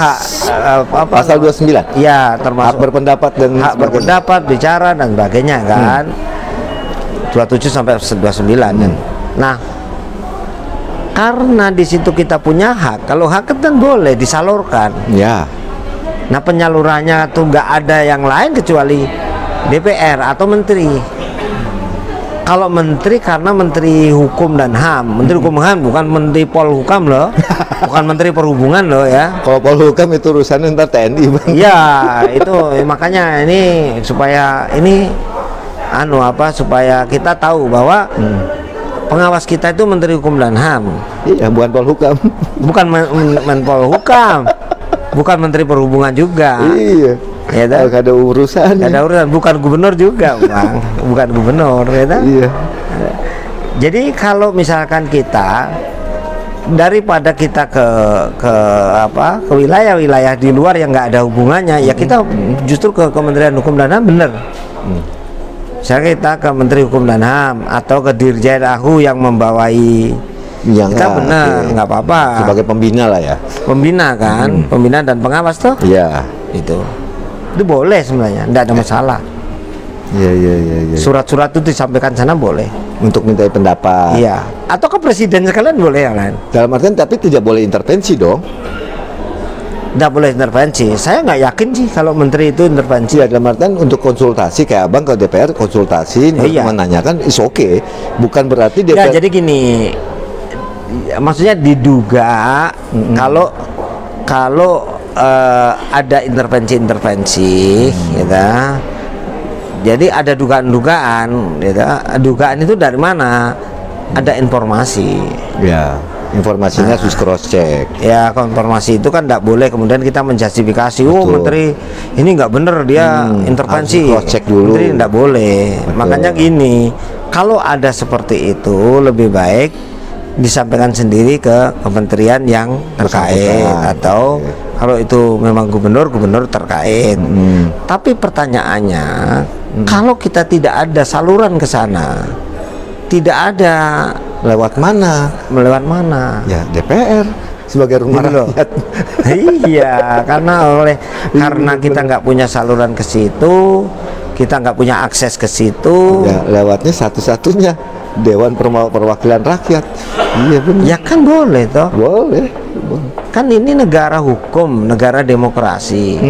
Pasal 29. Ya, Hak termasuk berpendapat dan hak sebagainya. berpendapat, bicara dan sebagainya kan. 27 sampai 29 kan. Nah, karena di situ kita punya hak. Kalau hak kan boleh disalurkan. Ya. Nah, penyalurannya tuh nggak ada yang lain kecuali DPR atau menteri. Kalau menteri karena menteri hukum dan HAM, menteri hukum dan HAM bukan menteri Polhukam loh, bukan menteri perhubungan loh ya. Kalau Polhukam itu urusannya ntar TNI, Bang. Iya, itu makanya ini supaya supaya kita tahu bahwa pengawas kita itu menteri hukum dan HAM, Iya, bukan Polhukam. bukan Menpol Hukam, bukan menteri perhubungan juga. Iya. Ya toh? Nggak ada urusan. Nggak ada urusan, bukan gubernur juga, Bang. Bukan gubernur, ya toh? Iya. Jadi kalau misalkan kita daripada kita ke wilayah-wilayah di luar yang nggak ada hubungannya, ya kita justru ke Kementerian Hukum dan HAM, bener. Misalnya kita ke Menteri Hukum dan HAM atau ke Dirjen AHU yang membawai, kita benar, nggak apa-apa. Sebagai pembina lah ya. Pembina kan, pembina dan pengawas tuh. Iya. Itu boleh sebenarnya, nggak ada masalah. Iya. Surat-surat itu disampaikan sana boleh. Untuk minta pendapat. Iya. Atau ke presiden sekalian boleh yang lain. Dalam artian tapi tidak boleh intervensi dong. Nggak boleh intervensi. Saya nggak yakin sih kalau menteri itu intervensi. Iya, dalam artian untuk konsultasi kayak abang ke DPR konsultasi, Iya. menanyakan is oke. Bukan berarti Ya, DPR. jadi gini, maksudnya diduga kalau ada intervensi, gitu. Jadi ada dugaan-dugaan, gitu. Dugaan itu dari mana? Ada informasi. Ya, informasinya harus cross check. Ya, informasi itu kan tidak boleh kemudian kita menjustifikasi. Oh, Betul. menteri ini nggak bener, dia intervensi. harus cross check dulu. Menteri tidak boleh. Betul. Makanya gini, kalau ada seperti itu lebih baik disampaikan sendiri ke kementerian yang terkait, Bersangkutan. atau Oke. kalau itu memang gubernur terkait. Tapi pertanyaannya, kalau kita tidak ada saluran ke sana, tidak ada Lewat mana? melewat mana? Ya, DPR sebagai rumah Gitu loh. rakyat. Iya, karena kita nggak punya saluran ke situ, kita nggak punya akses ke situ. Ya, lewatnya satu-satunya Dewan Perwakilan Rakyat. Iya benar. Ya kan boleh toh. Boleh. Kan ini negara hukum, negara demokrasi.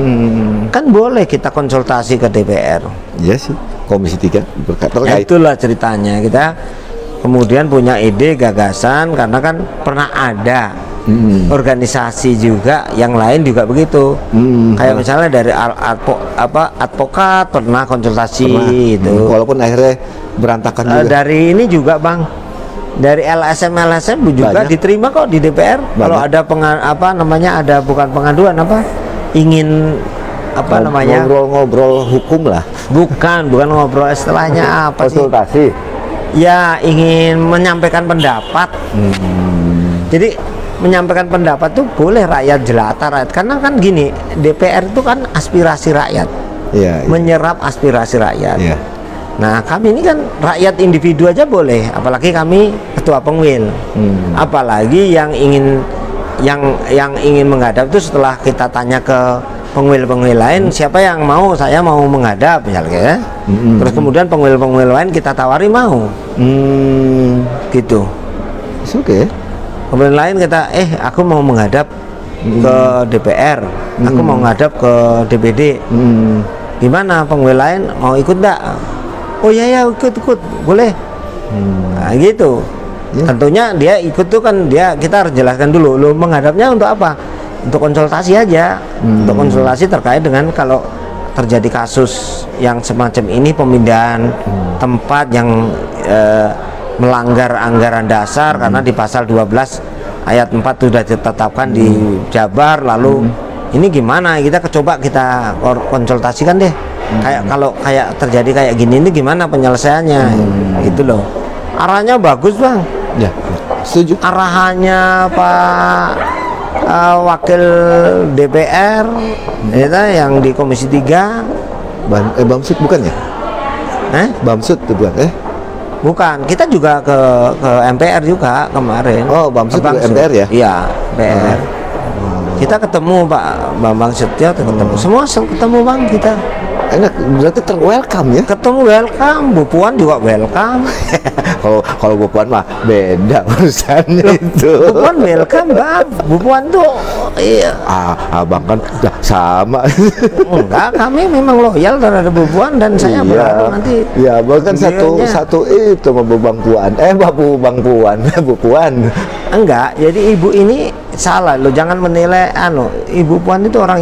Kan boleh kita konsultasi ke DPR. Iya sih. Komisi 3 Ya, terkait. itulah ceritanya, kita kemudian punya ide, gagasan, karena kan pernah ada organisasi juga yang lain juga begitu. Kayak misalnya dari advokat pernah konsultasi itu. Walaupun akhirnya berantakan juga. Dari ini juga, Bang, dari LSM juga Banyak. diterima kok di DPR. Kalau ada ada bukan pengaduan, ingin Ngobrol-ngobrol hukum lah. bukan ngobrol, istilahnya apa sih? Konsultasi. Ya, ingin menyampaikan pendapat. Jadi menyampaikan pendapat tuh boleh rakyat jelata, rakyat, karena kan gini, DPR itu kan aspirasi rakyat, Iya. menyerap aspirasi rakyat. Iya. Nah, kami ini kan rakyat individu aja boleh, apalagi kami ketua pengwil. Apalagi yang ingin menghadap itu setelah kita tanya ke pengwil-pengwil lain, siapa yang mau, saya mau menghadap misalnya ya. Terus kemudian pengwil-pengwil lain kita tawari mau. Gitu. It's okay. Pengwil lain kita aku mau menghadap ke DPR, aku mau menghadap ke DPD. Gimana, pengwil lain mau ikut enggak? Oh iya ikut boleh. Nah, gitu. Tentunya dia ikut tuh kan, kita harus jelaskan dulu, lo menghadapnya untuk apa? Untuk konsultasi aja, untuk konsultasi terkait dengan kalau terjadi kasus yang semacam ini, pemindahan tempat yang melanggar anggaran dasar, karena di pasal 12 ayat 4 sudah ditetapkan di Jabar. Lalu ini gimana, kita konsultasikan deh, kalau terjadi kayak gini, ini gimana penyelesaiannya. Gitu loh, arahnya bagus, Bang. Ya, setuju. Arahannya Pak Wakil DPR yang di Komisi 3. Bamsud bukan ya? Bamsud itu bukan? Bukan, kita juga ke MPR juga kemarin. Oh, Bamsud ke MPR ya? Iya, MPR. Kita ketemu Pak Bambang Setio, semua ketemu, Bang, kita. Enak, berarti welcome ya? Ketemu welcome, Bu Puan juga welcome. Kalau Bu Puan mah beda urusannya itu. Bu Puan welcome, Bang. Bu Puan tuh iya. Abang kan udah sama. Enggak, kami memang loyal terhadap Bu Puan, dan saya berharap nanti. Ya, abang kan beliaunya- satu itu sama Bang Puan. Bang Puan, Bu Puan. Enggak, jadi ibu ini salah lo, jangan menilai Ibu Puan itu orang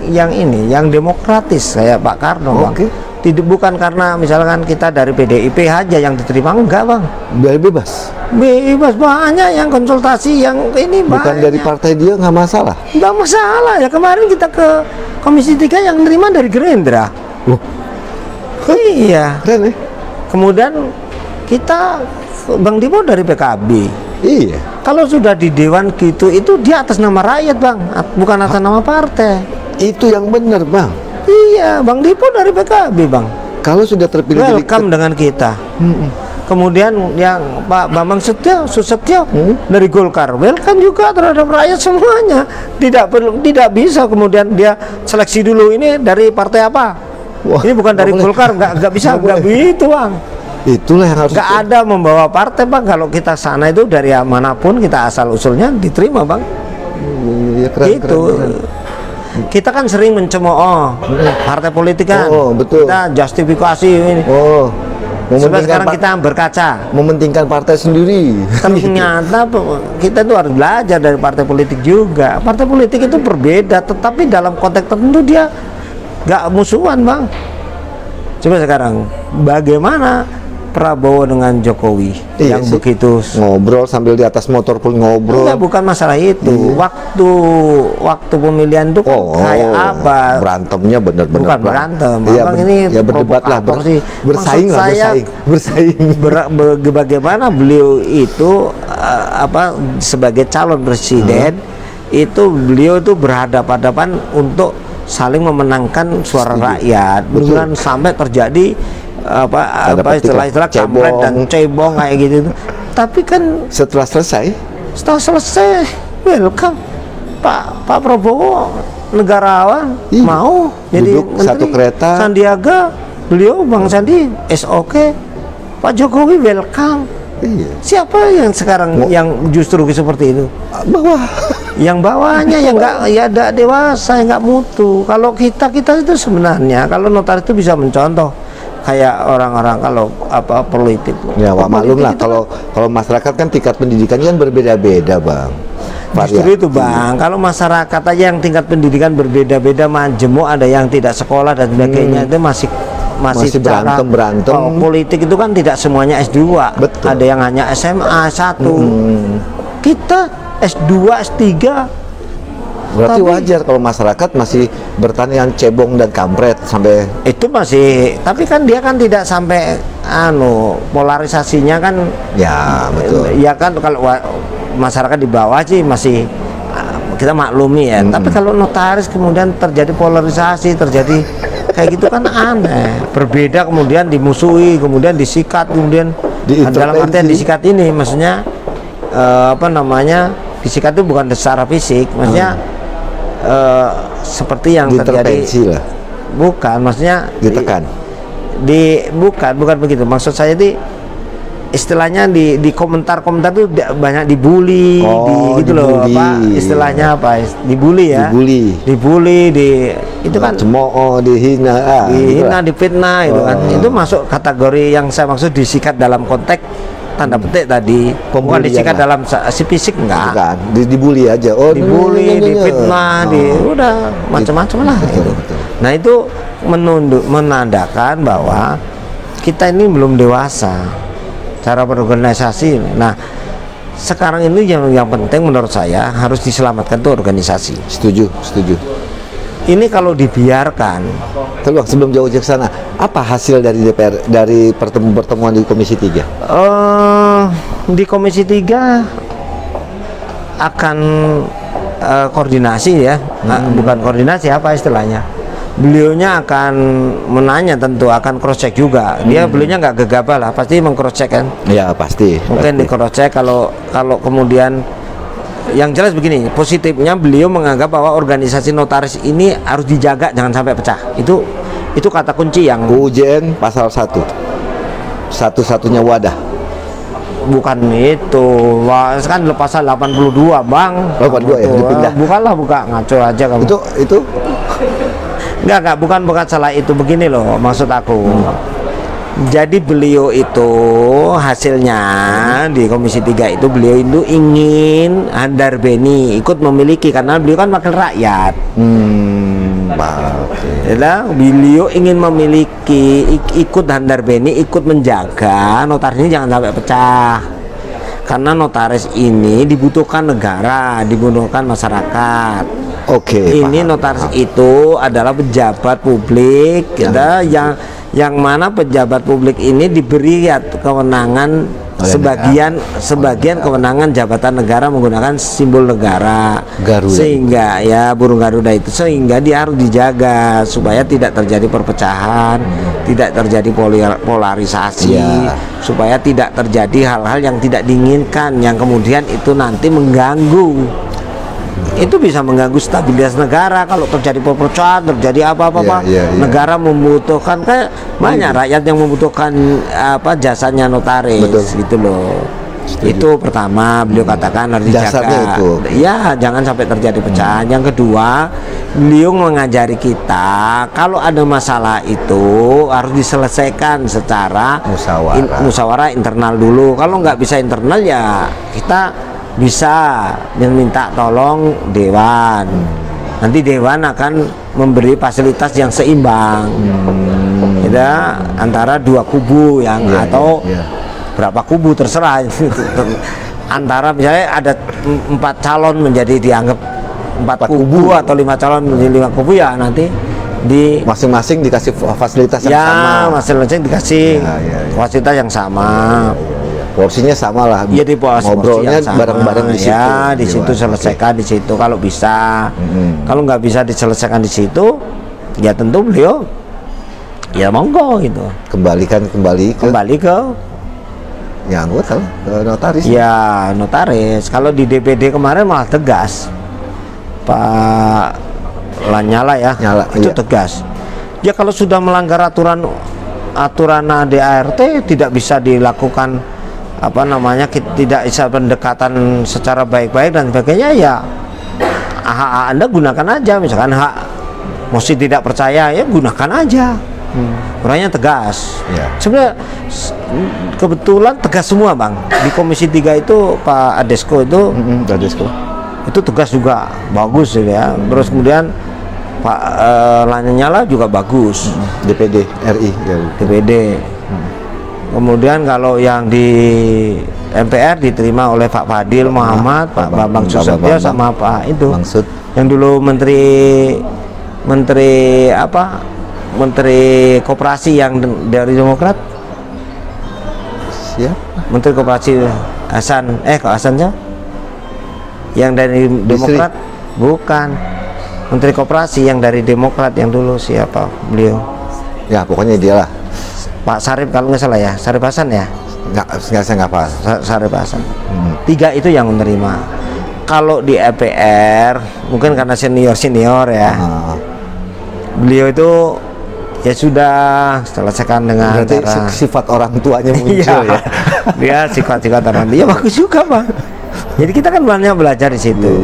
yang demokratis kayak Pak Karno, Bang. Tidak, bukan karena misalkan kita dari PDIP aja yang diterima, enggak, Bang. Biar bebas. bebas, banyak yang konsultasi yang ini Bukan banyak. dari partai dia nggak masalah. Nggak masalah ya, kemarin kita ke Komisi 3 yang nerima dari Gerindra. Loh, Iya. keren ya? Kemudian kita Bang Dipo dari PKB. Iya. Kalau sudah di dewan gitu, itu dia atas nama rakyat, Bang, bukan atas nama partai. Itu yang benar, Bang. Iya, Bang Dipo dari PKB, Bang. Kalau sudah terpilih jadi Welcome dengan kita. Kemudian yang Pak Bambang Susetio dari Golkar, welcome juga terhadap rakyat semuanya. Tidak bisa kemudian dia seleksi dulu ini dari partai apa. Wah, ini bukan dari boleh. Golkar, nggak bisa, nggak begitu, Bang. itulah yang harus Nggak ada membawa partai, Bang. Kalau kita sana itu dari manapun kita asal usulnya diterima, Bang. Ya, keren, Gitu. keren. Kita kan sering mencemooh partai politik kan. Oh, betul. Kita justifikasi ini. Oh, Sampai sekarang kita berkaca. mementingkan partai sendiri. Ternyata kita tuh harus belajar dari partai politik juga. Partai politik itu berbeda, tetapi dalam konteks tertentu dia nggak musuhan, Bang. Coba sekarang, bagaimana Prabowo dengan Jokowi Iya yang sih. begitu Ngobrol sambil di atas motor pun ngobrol. enggak, bukan masalah itu. Waktu pemilihan itu kan kayak apa? Berantemnya benar-benar Bukan berantem, Iya, Abang ini ya berdebat lah, provokator sih. bersaing Maksud lah, saya, bersaing. bagaimana beliau itu sebagai calon presiden itu beliau itu berhadapan-hadapan untuk saling memenangkan suara rakyat. Bukan sampai terjadi apa istilah-istilah kampret dan cebong kayak gitu. Tapi kan Setelah selesai, setelah selesai, welcome Pak Prabowo, negarawan, Iya. mau jadi Duduk menteri. satu kereta. Sandiaga, beliau Bang Sandi SOK, Pak Jokowi welcome. iya, Siapa yang sekarang yang justru seperti itu? bawah. Yang bawahnya yang enggak dewasa, yang enggak mutu. Kalau kita itu sebenarnya kalau notaris itu bisa mencontoh kayak orang-orang kalau politik. Ya, Pak, maklum lah Politik itu kalau masyarakat kan tingkat pendidikannya kan berbeda-beda, Bang. justru itu, Bang. Kalau masyarakat aja yang tingkat pendidikan berbeda-beda, majemuk, ada yang tidak sekolah dan sebagainya, itu masih cara- berantem. Kalau politik itu kan tidak semuanya S2. Betul. Ada yang hanya SMA 1. Kita S2, S3. Berarti Tapi- wajar kalau masyarakat masih bertanian cebong dan kampret sampai Itu masih, tapi kan dia kan tidak sampai polarisasinya kan. ya betul. Ya kan kalau masyarakat di bawah sih masih kita maklumi ya. Tapi kalau notaris kemudian terjadi polarisasi, terjadi kayak gitu kan aneh. Berbeda kemudian dimusuhi, kemudian disikat, kemudian dalam artian disikat ini maksudnya disikat itu bukan secara fisik, maksudnya seperti yang terjadi. Diintervensi lah, Bukan, maksudnya ditekan. bukan begitu. Maksud saya istilahnya di komentar-komentar tuh banyak dibully, gitu loh, dibully. apa istilahnya apa? Dibully ya. Dibully, itu kan Cemooh, dihina, dihina, difitnah itu kan. Itu masuk kategori yang saya maksud disikat dalam konteks tanda petik tadi. Bukan Pembulian disikat lah. dalam si fisik, enggak. Bukan, dibully aja. Oh, Dibully, difitnah, udah macam-macam lah. Betul, Gitu. betul. Nah itu menandakan bahwa kita ini belum dewasa cara berorganisasi. Nah sekarang ini yang penting menurut saya harus diselamatkan tuh organisasi. Setuju. Ini kalau dibiarkan, Terus sebelum jauh ke sana, apa hasil dari DPR dari pertemuan di Komisi 3? Di Komisi 3 akan koordinasi ya. Bukan koordinasi, apa istilahnya, beliaunya akan menanya, tentu akan cross check juga. Beliaunya nggak gegabah lah, pasti meng-cross check kan. Ya pasti. Mungkin di cross check kalau kemudian yang jelas begini, positifnya beliau menganggap bahwa organisasi notaris ini harus dijaga, jangan sampai pecah. Itu kata kunci yang UJN pasal 1. Satu-satunya wadah. bukan itu. Wah, kan pasal 82, Bang. 82 ya, dipindah. Buka ngaco aja kamu. Itu Enggak, bukan salah itu. Begini loh maksud aku. Jadi beliau itu hasilnya di Komisi 3 itu beliau itu ingin Handar Beni ikut memiliki, karena beliau kan wakil rakyat. Beliau ingin memiliki, ikut Handar Beni, ikut menjaga notaris ini jangan sampai pecah. Karena notaris ini dibutuhkan negara, dibutuhkan masyarakat. Oke. Ini paham, notaris paham. itu adalah pejabat publik, kita yang mana pejabat publik ini diberi kewenangan Oleh sebagian kewenangan jabatan negara menggunakan simbol negara. Garuda. Sehingga ya burung Garuda itu, sehingga dia harus dijaga supaya tidak terjadi perpecahan, tidak terjadi polarisasi, Ya. supaya tidak terjadi hal-hal yang tidak diinginkan yang kemudian itu nanti mengganggu. Itu bisa mengganggu stabilitas negara kalau terjadi perpecahan, terjadi apa-apa. Iya. Negara membutuhkan, kayak banyak rakyat yang membutuhkan jasanya notaris. Betul. Gitu loh. Setuju. Itu pertama beliau katakan harus Dasarnya dijaga. itu. Ya, jangan sampai terjadi pecahan. Yang kedua, beliau mengajari kita kalau ada masalah itu harus diselesaikan secara musyawarah internal dulu. Kalau nggak bisa internal ya kita bisa meminta tolong dewan. Nanti dewan akan memberi fasilitas yang seimbang. Ya, antara dua kubu yang atau berapa kubu terserah. Antara misalnya ada 4 calon menjadi dianggap 4 kubu atau 5 calon menjadi 5 kubu, ya nanti di Masing-masing dikasih fasilitas yang sama. masing-masing dikasih fasilitas yang sama. Porsinya sama lah. Iya, di ngobrolnya bareng-bareng di situ. Ya, di situ selesaikan di situ kalau bisa. Kalau nggak bisa diselesaikan di situ, ya tentu beliau ya monggo gitu. Kembali ke ya anggota lah, ke notaris. Ya, notaris. Kalau di DPD kemarin malah tegas. Pak Lanyala ya. Itu tegas. Ya kalau sudah melanggar aturan ADART tidak bisa dilakukan tidak bisa pendekatan secara baik-baik dan sebagainya, ya hak Anda gunakan aja. Misalkan hak mosi tidak percaya, ya gunakan aja. Orangnya tegas. Sebenarnya kebetulan tegas semua, Bang. Di Komisi 3 itu Pak Adesko itu tegas juga, bagus ya. Terus kemudian Pak Lanyala juga bagus. DPD RI ya. DPD. Kemudian kalau yang di MPR diterima oleh Pak Fadil Muhammad, Pak Bambang Susatyo sama Pak itu Maksud yang dulu Menteri Koperasi yang dari Demokrat. Siapa? Menteri Koperasi Hasan ya? Yang dari Demokrat. Bukan. Menteri Koperasi yang dari Demokrat yang dulu siapa beliau? Ya pokoknya dia lah. Pak Sarip kalau nggak salah ya, Sarip Hasan ya? Saya nggak paham. Sarip Hasan. 3 itu yang menerima. Kalau di EPR mungkin karena senior ya, beliau itu ya sudah selesaikan dengan berarti sifat orang tuanya muncul ya. Dia sifat-sifat orang dia bagus juga, Bang. Jadi kita kan banyak belajar di situ.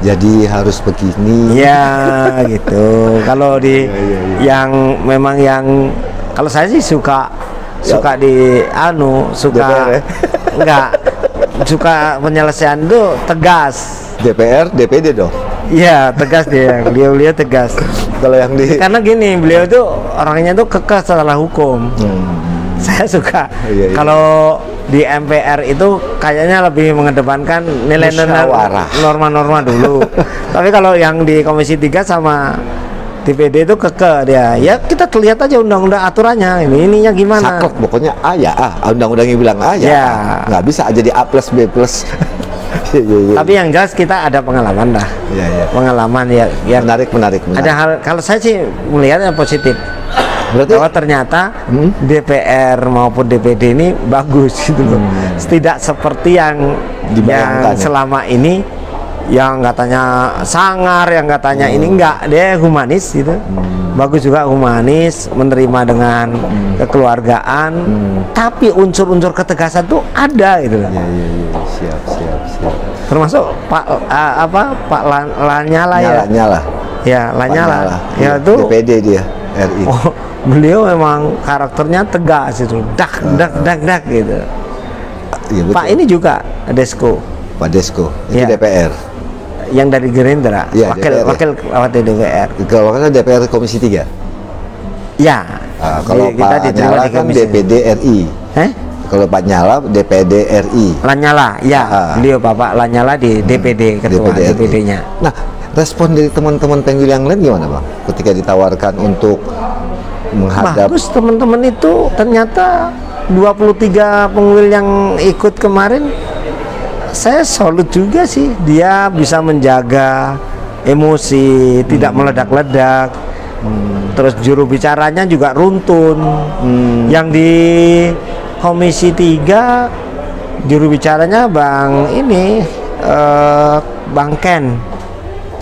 Jadi harus begini. Ya gitu. Kalau di yang memang yang kalau saya sih suka di DPR, ya? enggak suka penyelesaian itu tegas. DPR, DPD dong. Iya, tegas dia. Beliau tegas. Kalau yang di Karena gini, beliau itu orangnya tuh kekeh secara hukum. Saya suka. Kalau di MPR itu kayaknya lebih mengedepankan nilai-nilai norma-norma dulu. Tapi kalau yang di Komisi 3 sama DPD itu kekeh dia. Ya kita lihat aja undang-undang aturannya. Ininya gimana? saklek pokoknya A ya A. Undang-undangnya bilang A ya. Nggak bisa jadi A plus B plus. Tapi yang jelas kita ada pengalaman dah. Pengalaman ya. Menarik. Ada hal, kalau saya sih melihatnya positif. Berarti bahwa ternyata DPR maupun DPD ini bagus gitu loh. Tidak seperti yang selama ini yang katanya sangar, yang katanya ini enggak, dia humanis gitu. Bagus juga, humanis, menerima dengan kekeluargaan, tapi unsur-unsur ketegasan tuh ada gitu loh. Siap. Termasuk Pak Lanyala ya. Lanyala. Ya itu DPD dia RI. Beliau memang karakternya tegas itu. Dak gitu. Pak ini juga Desko. Pak Desko itu DPR. Yang dari Gerindra, wakil DPR. Kalau DPR Komisi 3. Ya. Kalau kita Pak Lanyala kan DPD RI. Kalau Pak Nyala DPD RI. Lanyala, ya, beliau Bapak Lanyala di DPD, ketua DPD. DPD-nya. Nah, respon dari teman-teman penggil yang lain gimana Bang? Ketika ditawarkan untuk menghadap. Bagus, teman-teman itu ternyata 23 penggil yang ikut kemarin, saya salut juga sih. Dia bisa menjaga emosi, tidak meledak-ledak. Terus juru bicaranya juga runtun. Yang di Komisi 3 juru bicaranya Bang Ken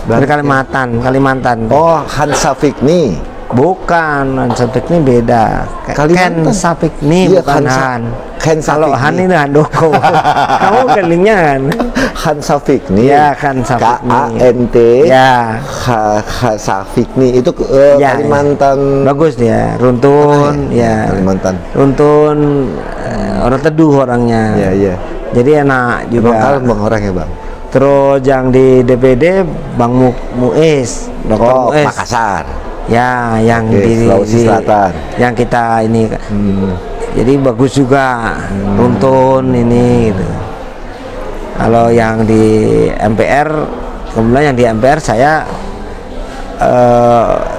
dari Kalimantan. Oh, Hansa Fikni. Bukan, Hansafikni beda. Kalimantan. Ken Safikni, Iya, bukan Hansa- Han. Ken Kalau Safikni. Han ini Handoko. Kamu kelingnya kan? Hansa Fikni. Ya, Hansa Fikni. KANT. Ya. Hansa Fikni itu Ya, Kalimantan. Bagus dia, runtun, ya. Kalimantan. Runtun, orang teduh orangnya. Iya, iya. Jadi enak Bang juga. Kalem Bang orang ya Bang. Terus yang di DPD Bang Muiz, Dr. Oh, Muiz. Makassar. Ya, yang Oke, di Sulawesi Selatan. yang kita ini. Jadi bagus juga, runtun ini gitu. Kalau yang di MPR, kemudian yang di MPR saya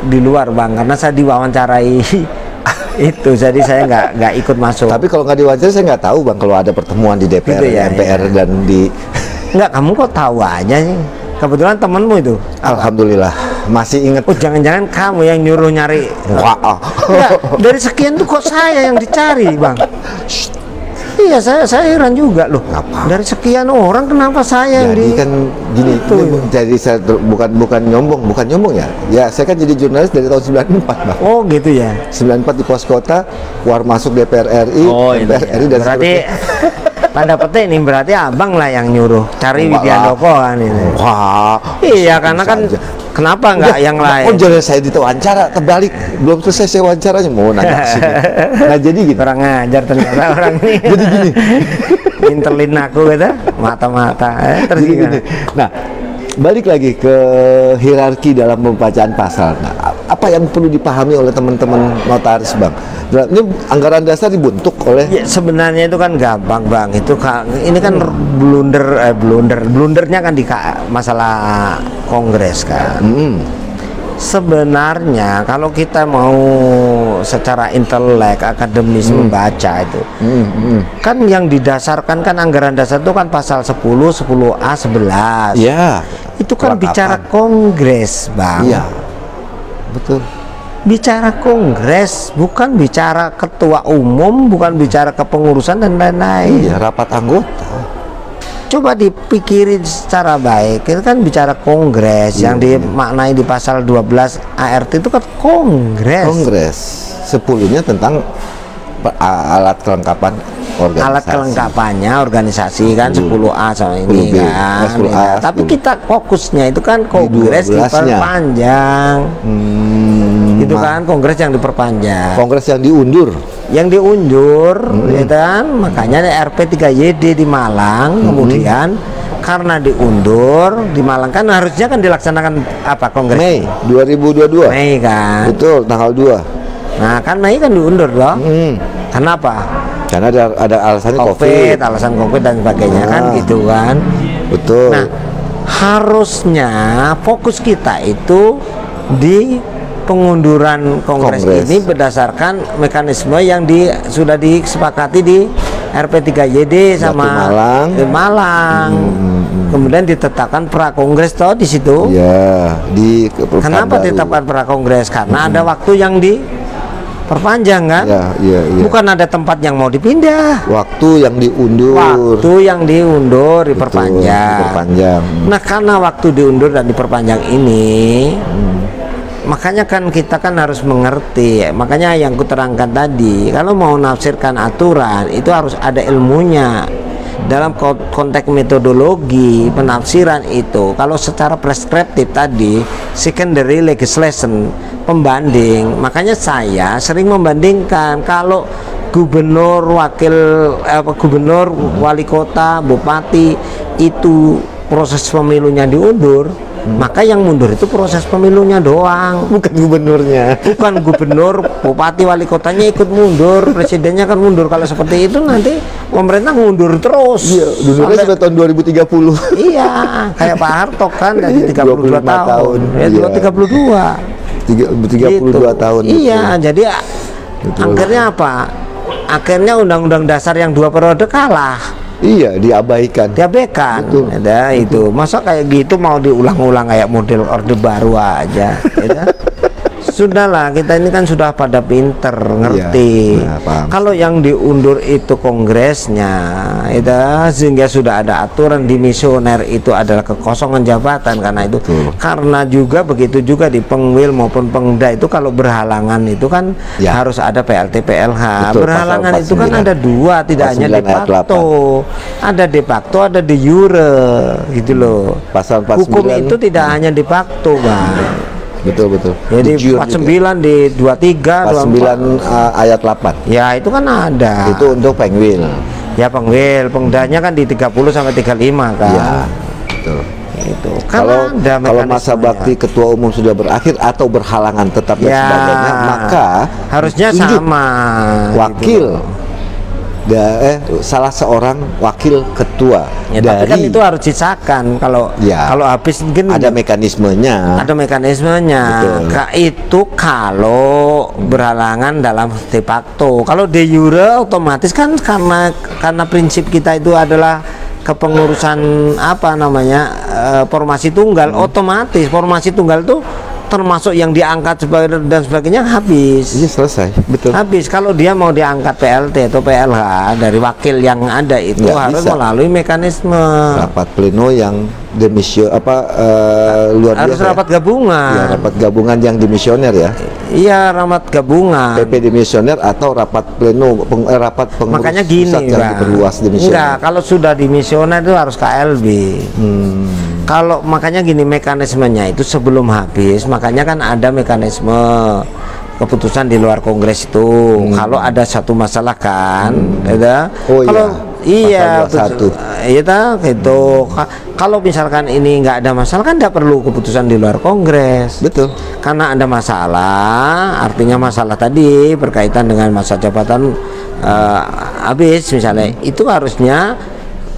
di luar Bang, karena saya diwawancarai itu, jadi saya nggak ikut masuk. Tapi kalau nggak diwawancara saya nggak tahu Bang kalau ada pertemuan di DPR, Gitu ya, MPR dan di. Nggak, kamu kok tahu aja sih? Kebetulan temenmu itu. Alhamdulillah masih ingat. Oh, jangan-jangan kamu yang nyuruh nyari. Wah. Enggak, dari sekian tuh kok saya yang dicari Bang? Iya, saya heran juga loh. Ngapa? Dari sekian orang kenapa saya yang Jadi di kan gini, Itu. jadi saya bukan nyombong ya. Ya saya kan jadi jurnalis dari tahun 94 Bang. Oh gitu ya. 94 di pos kota, keluar masuk DPR RI, MPR RI dan Berarti tanda petik ini berarti abang lah yang nyuruh cari Enggak Widiandoko kan ini. Wah. Iya, karena kan saja. kenapa enggak yang lain? Oh jangan saya diwawancara, terbalik belum selesai saya wawancaranya mau nanya sini. Nah jadi gitu. Orang ngajar ternyata orang ini. Jadi gini. Ngintelin aku gitu, mata-mata. Terus Jadi gimana? gini. Nah, balik lagi ke hierarki dalam pembacaan pasal. Nah, apa yang perlu dipahami oleh teman-teman notaris Bang? Ini anggaran dasar dibentuk oleh Ya, sebenarnya itu kan gampang Bang. Ini kan blundernya kan di masalah Kongres kan. Sebenarnya kalau kita mau secara intelek akademis membaca itu, kan yang didasarkan kan anggaran dasar itu kan pasal 10, 10A, 11. ya. Itu kan Kelengkapan. bicara Kongres Bang. Iya. Betul. Bicara Kongres, bukan bicara ketua umum, bukan bicara kepengurusan dan lain-lain. Iya, rapat anggota. Coba dipikirin secara baik. Itu kan bicara Kongres yang dimaknai di pasal 12 ART itu kan Kongres. Kongres 10-nya tentang alat kelengkapan organisasi. Alat kelengkapannya organisasi kan 10A sama ini 10B, kan. 10A, Ya. Tapi 10. kita fokusnya itu kan Kongres 12-nya. diperpanjang. Itu kan Kongres yang diperpanjang. Kongres yang diundur. Yang diundur ya kan, makanya ada RP3YD di Malang. Kemudian karena diundur di Malang kan harusnya kan dilaksanakan apa Kongres Mei 2022. Mei kan. Betul, tanggal 2. Nah kan Mei kan diundur dong. Kenapa? Karena ada alasannya COVID, COVID. alasan COVID dan sebagainya kan gitu kan. Betul. Nah harusnya fokus kita itu di pengunduran Kongres ini berdasarkan mekanisme yang sudah disepakati di RP3YD sama Malang. di Malang. Kemudian ditetapkan pra-kongres toh di situ. Ya, Kenapa ditetapkan pra-kongres? Karena ada waktu yang diperpanjang kan? Iya. Bukan ada tempat yang mau dipindah. Waktu yang diundur. Waktu yang diundur Betul, diperpanjang. diperpanjang. Nah, karena waktu diundur dan diperpanjang ini, makanya kan kita kan harus mengerti. Makanya yang kuterangkan tadi, kalau mau nafsirkan aturan itu harus ada ilmunya. Dalam konteks metodologi penafsiran itu, kalau secara preskriptif tadi secondary legislation, pembanding, makanya saya sering membandingkan kalau gubernur, wali kota, bupati itu proses pemilunya diundur, Maka yang mundur itu proses pemilunya doang, Bukan gubernurnya. bukan gubernur, bupati, wali kotanya ikut mundur, presidennya kan mundur. Kalau seperti itu nanti pemerintah mundur terus. Iya, dulunya Sampai- sudah tahun 2030. Iya, kayak Pak Harto kan dari 32 25 tahun. tahun. Ya, Iya. 32. 32 Gitu. tahun. Iya, jadi Betul. akhirnya apa? Akhirnya undang-undang dasar yang 2 periode kalah, Iya, diabaikan. diabaikan. Betul. Ada itu. Masa kayak gitu mau diulang-ulang kayak model orde baru aja. Ya. Sudahlah, kita ini kan sudah pada pinter, ngerti. Iya, paham. Kalau yang diundur itu kongresnya, itu sehingga sudah ada aturan dimisioner itu adalah kekosongan jabatan karena itu. Betul. Karena juga begitu juga di Pengwil maupun Pengda itu kalau berhalangan itu kan Ya. harus ada PLT PLH. Betul, Berhalangan pasal itu kan 49. ada dua, tidak hanya 49 de ayat facto. Ada de facto, ada de jure gitu loh. Pasal 49. Hukum itu tidak hanya de facto, Bang. Betul. Jadi Di jur 49 di 23, 49 24. ayat 8. Ya itu kan ada. Itu untuk Pengwil. Ya Pengwil, Pengdanya kan di 30 sampai 35 kan. Iya, betul. Itu. Kalau Kan ada kalau masa mekanismenya. bakti ketua umum sudah berakhir atau berhalangan tetap dan Ya, sebagainya, maka harusnya ditunjuk sama wakil gitu. salah seorang wakil ketua Ya, tapi kan dari itu harus disahkan kalau Ya. kalau habis mungkin ada mekanismenya. ada mekanismenya. Betul. Itu kalau berhalangan dalam de facto. Kalau de jure otomatis kan karena prinsip kita itu adalah kepengurusan apa namanya formasi tunggal, otomatis formasi tunggal itu termasuk yang diangkat dan sebagainya habis. Iya, selesai, betul. Habis kalau dia mau diangkat PLT atau PLH dari wakil yang ada itu Nggak harus bisa. melalui mekanisme. Rapat pleno yang demisio luar Harus biasa. rapat gabungan. Ya, rapat gabungan yang dimisioner ya. Iya, rapat gabungan. PP dimisioner atau rapat pleno rapat pengurus Makanya gini, pusat yang Bang. diperluas dimisioner. Enggak, kalau sudah dimisioner itu harus KLB. Kalau makanya gini mekanismenya itu sebelum habis, makanya kan ada mekanisme keputusan di luar kongres itu. Kalau ada satu masalah kan, ada. Oh, kalau iya, Pasal 21. iya tak, gitu. Kalau misalkan ini nggak ada masalah kan tidak perlu keputusan di luar kongres. Betul. Karena ada masalah, artinya masalah tadi berkaitan dengan masa jabatan habis misalnya, itu harusnya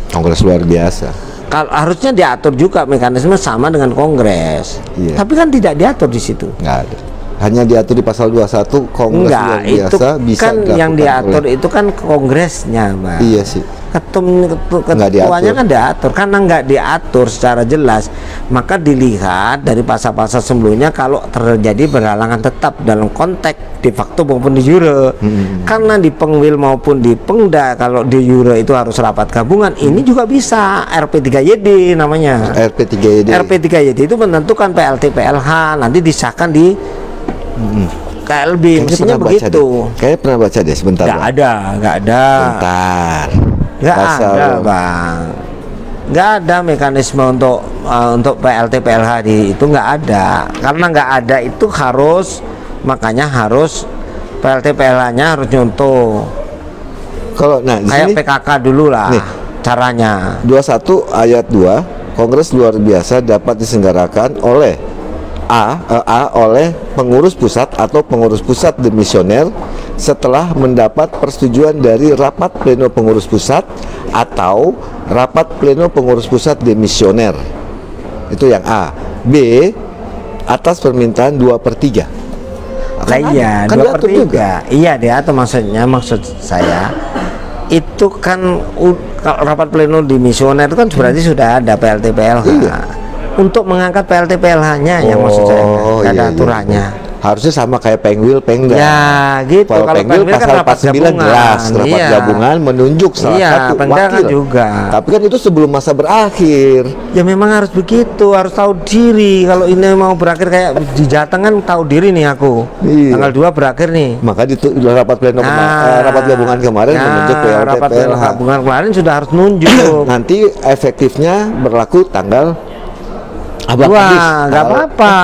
Kongres luar biasa. kalau harusnya diatur juga mekanisme sama dengan kongres. Iya. Tapi kan tidak diatur di situ. Nggak ada. Hanya diatur di pasal 21 Kongres Enggak, luar itu biasa bisa kan yang dilakukan diatur oleh- itu kan kongresnya, Bang. Iya sih. Ketuanya diatur. kan diatur, karena nggak diatur secara jelas, maka dilihat dari pasal-pasal sebelumnya kalau terjadi berhalangan tetap dalam konteks de facto maupun de jure. Karena di Pengwil maupun di Pengda kalau de jure itu harus rapat gabungan, ini juga bisa RP3YD namanya. RP3YD. RP3YD itu menentukan PLT PLH nanti disahkan di KLB, Kayaknya mestinya pernah baca begitu. deh. Kayaknya pernah baca deh sebentar. Nggak Bang. ada, nggak ada. Bentar. Nggak Pasal ada, Bang. Nggak ada mekanisme untuk PLT PLH itu nggak ada. Karena nggak ada itu makanya harus PLT PLH-nya harus nyontoh. Kalau di Kayak sini PKK dulu lah Nih. caranya. 21 ayat 2 Kongres luar biasa dapat diselenggarakan oleh oleh pengurus pusat atau pengurus pusat demisioner setelah mendapat persetujuan dari rapat pleno pengurus pusat atau rapat pleno pengurus pusat demisioner. Itu yang A. B. Atas permintaan 2/3. Lah iya, kan 2/3. Iya, diatur maksud saya itu kan kalau rapat pleno di misioner itu kan berarti sudah ada PLT PLH. Iya. Untuk mengangkat PLT PLH-nya yang maksud saya nggak ada iya, aturannya. iya. Harusnya sama kayak Pengwil, Pengda. Ya, gitu. Kalau Pengwil kan pasal rapat 49 jelas, rapat Iya. gabungan menunjuk salah Iya, satu Pengda kan wakil. juga. Tapi kan itu sebelum masa berakhir. Ya memang harus begitu, harus tahu diri. Kalau ini mau berakhir kayak di Jateng kan tahu diri nih aku. Iya. Tanggal 2 berakhir nih. Maka di rapat pleno rapat gabungan kemarin menunjuk PLT rapat pleno PLH. gabungan kemarin sudah harus nunjuk. Nanti efektifnya berlaku tanggal Abang Abis, nggak apa-apa.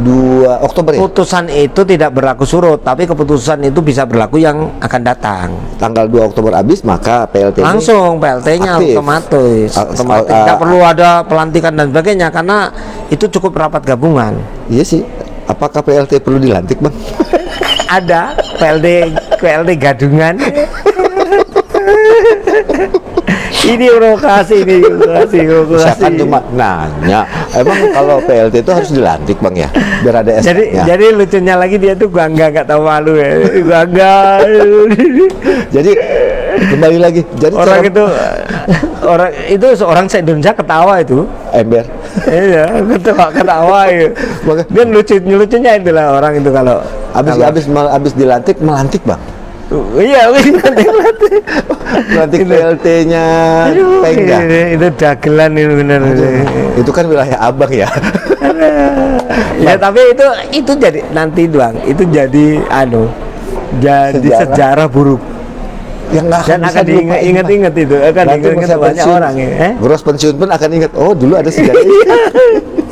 2 Oktober ya? Putusan itu tidak berlaku surut, tapi keputusan itu bisa berlaku yang akan datang. Tanggal 2 Oktober habis, maka PLT ini Langsung PLT-nya aktif. otomatis. Tidak perlu ada pelantikan dan sebagainya karena itu cukup rapat gabungan. Iya sih. Apakah PLT perlu dilantik, Bang? Ada PLT gadungan. Ini provokasi. Saya kan cuma nanya, emang kalau PLT itu harus dilantik, Bang, ya? Biar ada SK-nya. Jadi lucunya lagi dia tuh bangga, nggak tahu malu ya. Bangga. Jadi kembali lagi. Jadi orang itu seorang se-Indonesia ketawa itu. ember. Iya, ketawa ya. Dia lucunya itulah orang itu kalau Habis dilantik, melantik, Bang. Iya, Melantik PLT-nya Pengga. Itu dagelan itu benar. Itu kan wilayah Abang ya. Ya tapi itu jadi nanti doang. Itu jadi sejarah buruk. Yang nggak Dan akan diingat-ingat itu, akan diingat banyak orang ya. Guru pensiun pun akan ingat. Oh, dulu ada sejarah.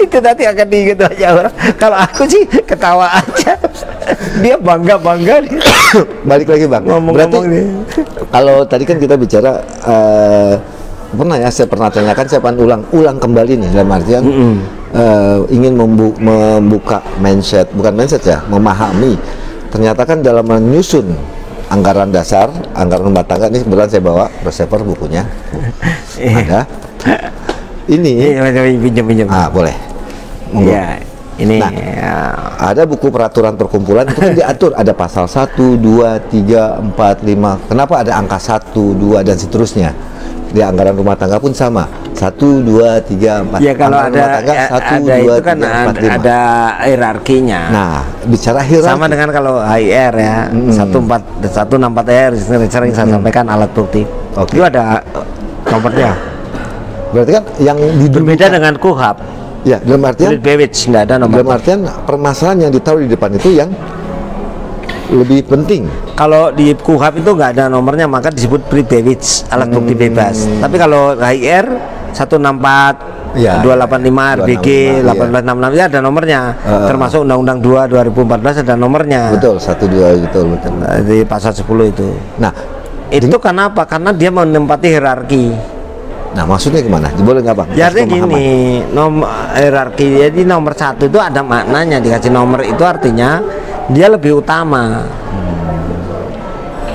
Itu nanti akan diingat banyak orang. Kalau aku sih ketawa aja. Dia bangga. Balik lagi, Bang. Berarti kalau tadi kan kita bicara saya pernah tanyakan, saya akan ulang kembali nih, dalam artian ingin membuka mindset, bukan mindset ya, memahami. Ternyata kan dalam menyusun anggaran dasar, anggaran rumah tangga, ini kebetulan saya bawa receiver bukunya. Ada. Ini. Pinjam. Boleh. Iya. Ini ada buku peraturan perkumpulan itu kan diatur, ada pasal 1, 2, 3, 4, 5. Kenapa ada angka 1, 2 dan seterusnya? Di anggaran rumah tangga pun sama. 1, 2, 3, 4. Ya kalau anggaran rumah tangga, 1, 2, itu kan 3, 4, 5. ada hierarkinya. Nah, bicara hierarki sama dengan kalau HIR ya, 164R sering saya sampaikan alat bukti. Itu ada nomornya. Berarti kan yang berbeda dengan KUHP. Ya, dalam artian nggak ada nomor. Dalam artian permasalahan yang ditaruh di depan itu yang lebih penting. Kalau di KUHP itu nggak ada nomornya, maka disebut privilege, alat bukti bebas. Tapi kalau HIR 164 ya, 285 RBG 1866 ya ada nomornya. Termasuk Undang-Undang 2 2014 ada nomornya. Betul, 12 betul. Di pasal 10 itu. Nah, itu kenapa? Karena dia menempati hierarki. Nah, maksudnya gimana? Boleh nggak, Bang? Ya artinya gini, hierarki. Jadi nomor 1 itu ada maknanya, dikasih nomor itu artinya dia lebih utama.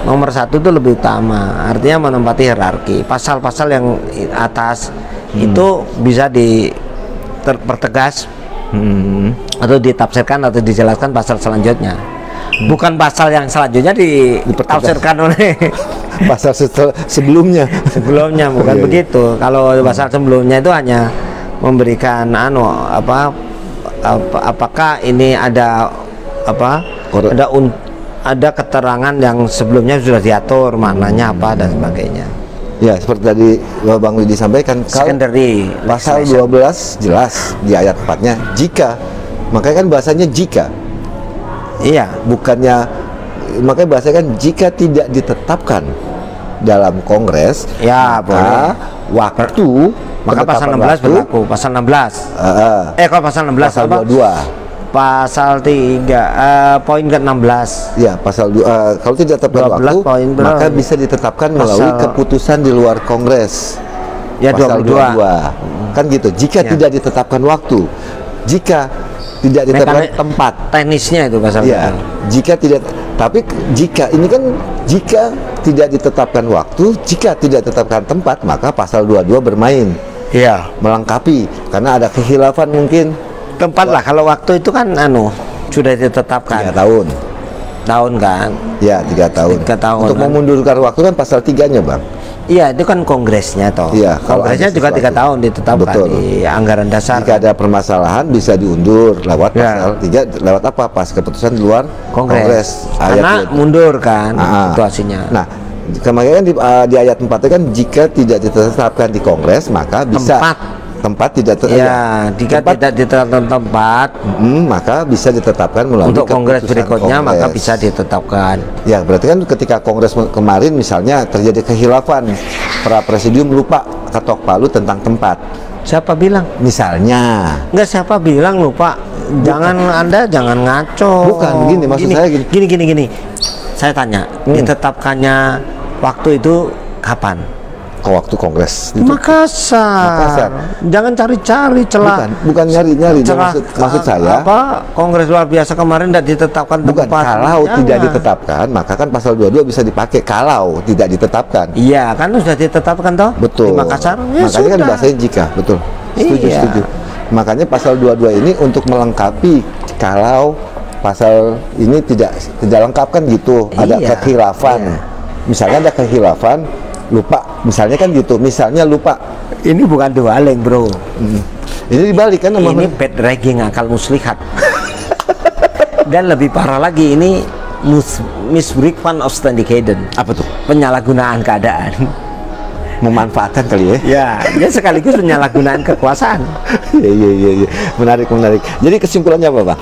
Nomor 1 itu lebih utama, artinya menempati hierarki. Pasal-pasal yang atas itu bisa dipertegas atau ditafsirkan atau dijelaskan pasal selanjutnya. Bukan pasal yang selanjutnya ditafsirkan oleh pasal sebelumnya bukan begitu. Kalau pasal sebelumnya itu hanya memberikan apakah ini ada ada keterangan yang sebelumnya sudah diatur maknanya apa dan sebagainya. Ya, seperti tadi Bang Widi sampaikan, secondary pasal 12 jelas di ayat 4-nya jika, makanya kan bahasanya jika. Iya, bukannya, makanya bahasanya kan jika tidak ditetapkan dalam Kongres, ya maka waktu maka pasal 16 berlaku. Pasal 16 kalau pasal 16 pasal 22 pasal 3 poin ke-16 ya, pasal 2 kalau tidak tetapkan waktu maka bisa ditetapkan melalui keputusan di luar Kongres ya, pasal 22 kan gitu. Jika tidak ditetapkan waktu, jika tidak ditetapkan tempat, teknisnya itu pasal ya, jika tidak, tapi jika ini kan jika tidak ditetapkan waktu, jika tidak ditetapkan tempat, maka pasal 22 bermain. Iya, melengkapi karena ada kekhilafan mungkin. Tempat lah, kalau waktu itu kan sudah ditetapkan 3 tahun kan. Ya, 3 tahun. 3 tahun. Untuk memundurkan waktu kan pasal 3-nya, Bang. Iya, itu kan kongresnya toh. Iya, kongresnya juga 3 tahun ditetapkan. Betul. Di anggaran dasar. Jika ada permasalahan bisa diundur lewat pasal 3, lewat apa? Pas keputusan di luar Kongres. Karena mundur kan situasinya. Nah, kemarin di ayat 4 itu kan jika tidak ditetapkan di Kongres maka bisa tempat tidak jika tidak ditetapkan tempat maka bisa ditetapkan melalui untuk Kongres berikutnya Kongres. Maka bisa ditetapkan. Ya, berarti kan ketika Kongres kemarin misalnya terjadi kehilafan, para presidium lupa ketok palu tentang tempat. Siapa bilang? Misalnya. Enggak, siapa bilang loh Pak? Anda jangan ngaco. Bukan, gini, maksud saya gini. Gini. Saya tanya, ditetapkannya waktu itu kapan? Ke waktu kongres itu. Makassar. Jangan cari-cari celah. Bukan nyari-nyari. Celah, Maksud saya kongres luar biasa kemarin tidak ditetapkan bukan tempat. kalau Jangan. tidak ditetapkan, maka kan pasal 22 bisa dipakai kalau tidak ditetapkan. Iya, kan sudah ditetapkan toh? Betul. Di Makassar. Ya, makanya kan sudah. bahasanya jika, betul. Setuju, Iya. setuju. Makanya pasal 22 ini untuk melengkapi kalau pasal ini tidak lengkap kan gitu. Ada Iya. kekhilafan. Iya. Misalnya ada kekhilafan, lupa. Misalnya kan gitu. Misalnya lupa. Ini bukan dualing, Bro. Ini dibalik kan sama Ini bad ragging akal muslihat. Dan lebih parah lagi, ini misbreakfast of authenticated. apa tuh? Penyalahgunaan keadaan. Memanfaatkan kali ya. Ya sekaligus penyalahgunaan kekuasaan. Iya. Menarik. Jadi kesimpulannya apa, Pak?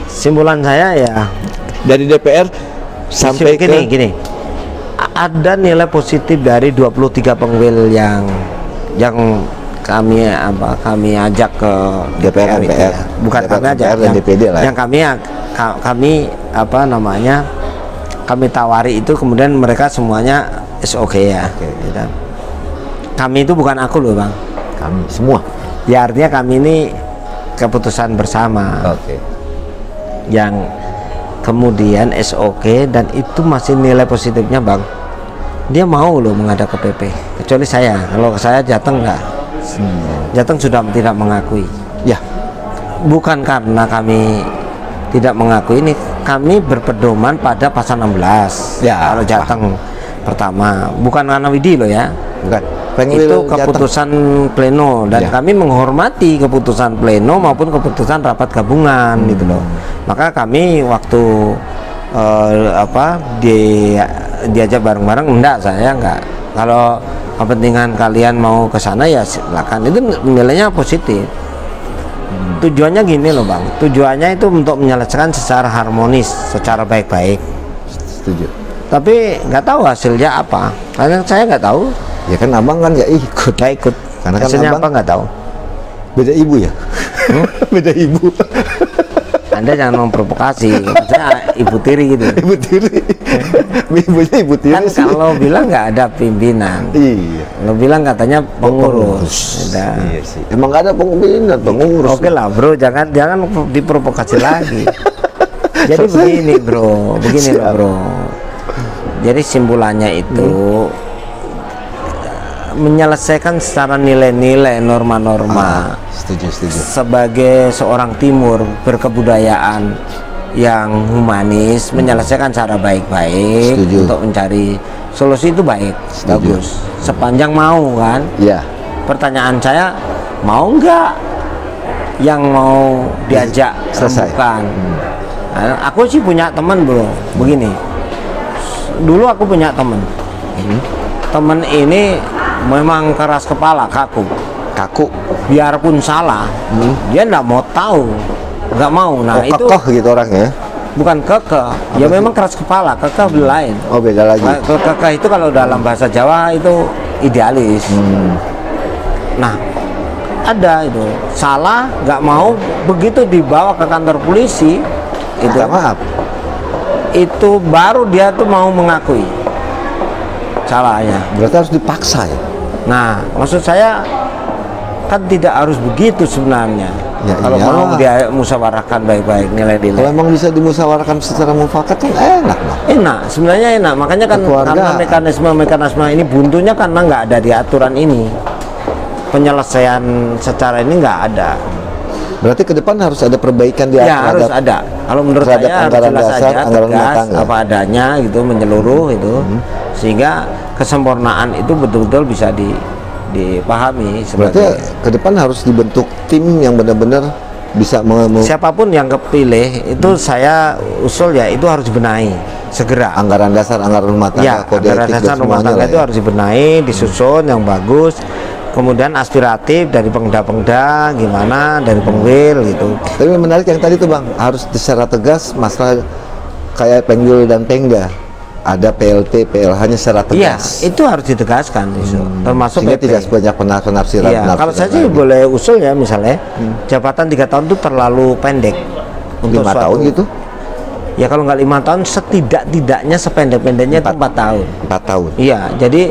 Simpulan saya ya Dari DPR sampai gini. Ada nilai positif dari 23 pengwil yang kami ajak ke DPR, itu MPR. ya. Bukan DPR, kami ajak, MPR dan DPD lah ya. yang kami tawari itu, kemudian mereka semuanya oke ya. Gitu. Kami itu bukan aku loh Bang. Kami semua. Ya artinya kami ini keputusan bersama. Oke. Yang kemudian SOK, dan itu masih nilai positifnya Bang, dia mau loh menghadap ke PP, kecuali saya. Kalau saya Jateng enggak, Jateng sudah tidak mengakui Ya. bukan karena kami tidak mengakui, ini kami berpedoman pada pasal 16 Ya, kalau Jateng pertama, bukan karena Widi loh ya, Bukan. itu keputusan pleno, dan Ya. kami menghormati keputusan pleno maupun keputusan rapat gabungan gitu loh. Maka kami waktu diajak bareng-bareng, enggak, saya enggak. Kalau kepentingan kalian mau ke sana ya silakan, itu nilainya positif. Tujuannya gini loh Bang, tujuannya itu untuk menyelesaikan secara harmonis, secara baik-baik. Setuju. Tapi nggak tahu hasilnya apa, karena saya nggak tahu. Ya kan abang kan nggak ikut. Nggak ikut. Karena kan Hasilnya abang apa nggak tahu. beda ibu ya. Beda ibu. Anda jangan memprovokasi, maksudnya ibu tiri gitu. Ibu tiri. Ibunya ibu tiri Kan sih. kalau bilang nggak ada pimpinan, Iya. lo bilang katanya pengurus. Udah. Iya sih. Emang nggak ada pengurus, pengurus. Oke lah Bro, jangan diprovokasi lagi. Jadi begini Bro, begini loh Siap. Bro. Jadi simpulannya itu menyelesaikan secara nilai-nilai, norma-norma. Setuju. Sebagai seorang Timur berkebudayaan yang humanis, menyelesaikan cara baik-baik Setuju. untuk mencari solusi itu baik, Setuju. bagus. Sepanjang mau kan. Iya. Pertanyaan saya, mau nggak yang mau diajak Selesai. rembukan? Nah, aku sih punya teman Bro, begini. Dulu aku punya teman. Teman ini memang keras kepala, kaku. Biarpun salah, dia nggak mau tahu, nggak mau. Nah itu Kokoh gitu orangnya. bukan kekeh, ya memang keras kepala. Kekeh lain. Oh, beda lagi. Kekeh itu kalau dalam bahasa Jawa itu idealis. Nah, ada itu salah, nggak mau, begitu dibawa ke kantor polisi, itu Minta maaf. itu baru dia tuh mau mengakui salahnya. Berarti harus dipaksa ya. Nah, maksud saya kan tidak harus begitu sebenarnya. Ya, Kalau iya. mau dia musyawarahkan baik-baik Kalau nilai-nilai. emang bisa dimusyawarahkan secara mufakat kan enak lah. Enak, sebenarnya enak. Makanya kan Keluarga. karena mekanisme ini buntunya karena nggak ada di aturan ini. Penyelesaian secara ini nggak ada. Berarti ke depan harus ada perbaikan di Ya harus terhadap- ada. Kalau menurut terhadap saya harus anggaran jelas dasar, aja, anggaran rumah tegas, tangga. apa adanya gitu, menyeluruh itu, sehingga kesempurnaan itu betul-betul bisa dipahami. Berarti Sebagai ke depan harus dibentuk tim yang benar-benar bisa siapapun yang kepilih itu saya usul ya itu harus dibenahi segera. anggaran dasar, anggaran rumah tangga, Ya, kode anggaran etik dan dasar rumah semuanya tangga lah itu ya. harus dibenahi, disusun yang bagus. Kemudian aspiratif dari pengda-pengda gimana, dari pengwil gitu. Tapi yang menarik yang tadi tuh Bang, harus secara tegas masalah kayak penggul dan pengda. ada PLT, PLH-nya secara Iya, tegas. itu harus ditegaskan, termasuk Sehingga PP. tidak banyak penafsiran. Iya, kalau saya sih boleh usul ya, misalnya jabatan 3 tahun itu terlalu pendek untuk 5 suatu. tahun gitu. Ya kalau nggak 5 tahun, setidak-tidaknya sependek-pendeknya itu 4 tahun. 4 tahun. Iya, jadi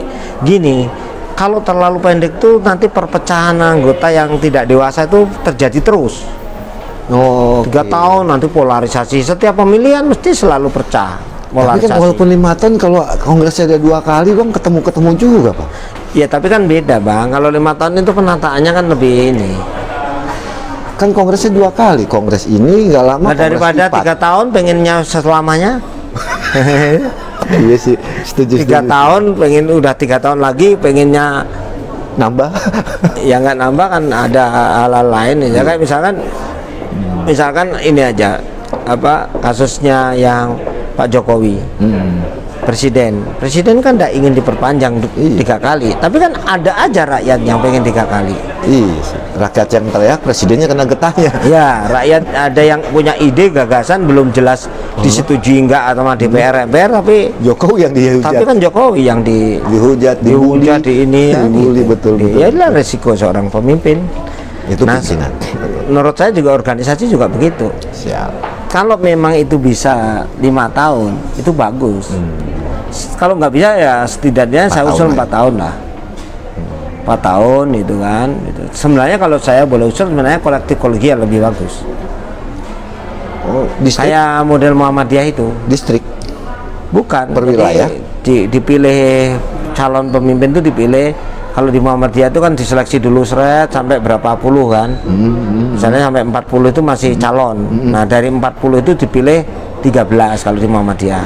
gini, kalau terlalu pendek tuh nanti perpecahan anggota yang tidak dewasa itu terjadi terus. Oh, 3 tahun nanti polarisasi, setiap pemilihan mesti selalu pecah. Tapi Polarisasi. kan walaupun 5 tahun, kalau kongresnya ada 2 kali, Bang, ketemu juga, Pak. Ya tapi kan beda Bang, kalau 5 tahun itu penataannya kan lebih ini. Kan kongresnya 2 kali, kongres ini nggak lama. Nah, kongres daripada 3 tahun pengennya selamanya. Iya sih, setuju. 3 tahun pengen, udah 3 tahun lagi pengennya nambah. ya nggak nambah kan, ada hal-hal lain ya, kayak misalkan ini aja, apa kasusnya yang Pak Jokowi. Presiden kan tidak ingin diperpanjang 3 kali, tapi kan ada aja rakyat yang pengen 3 kali. Iya, rakyat yang teriak, presidennya kena getahnya. Ya, rakyat ada yang punya ide, gagasan belum jelas disetujui enggak sama DPR, MPR, tapi Jokowi yang dihujat. tapi kan Jokowi yang dihujat, di ini ya, dibully, betul. Ya itulah resiko seorang pemimpin. Itu Nah, pimpinan. menurut saya juga organisasi juga begitu. Siap. Kalau memang itu bisa 5 tahun, itu bagus. Kalau nggak bisa ya setidaknya 4 saya usul tahun 4 tahun lah. 4 tahun itu kan. Gitu. Sebenarnya kalau saya boleh usul, sebenarnya kolektif kolegial lebih bagus. Oh, distrik. Kayak model Muhammadiyah itu. Distrik. Bukan. Per wilayah? Jadi dipilih calon pemimpin itu dipilih. Kalau di Muhammadiyah itu kan diseleksi dulu seret sampai berapa puluh kan. Misalnya sampai 40 itu masih calon. Nah, dari 40 itu dipilih 13 kalau di Muhammadiyah.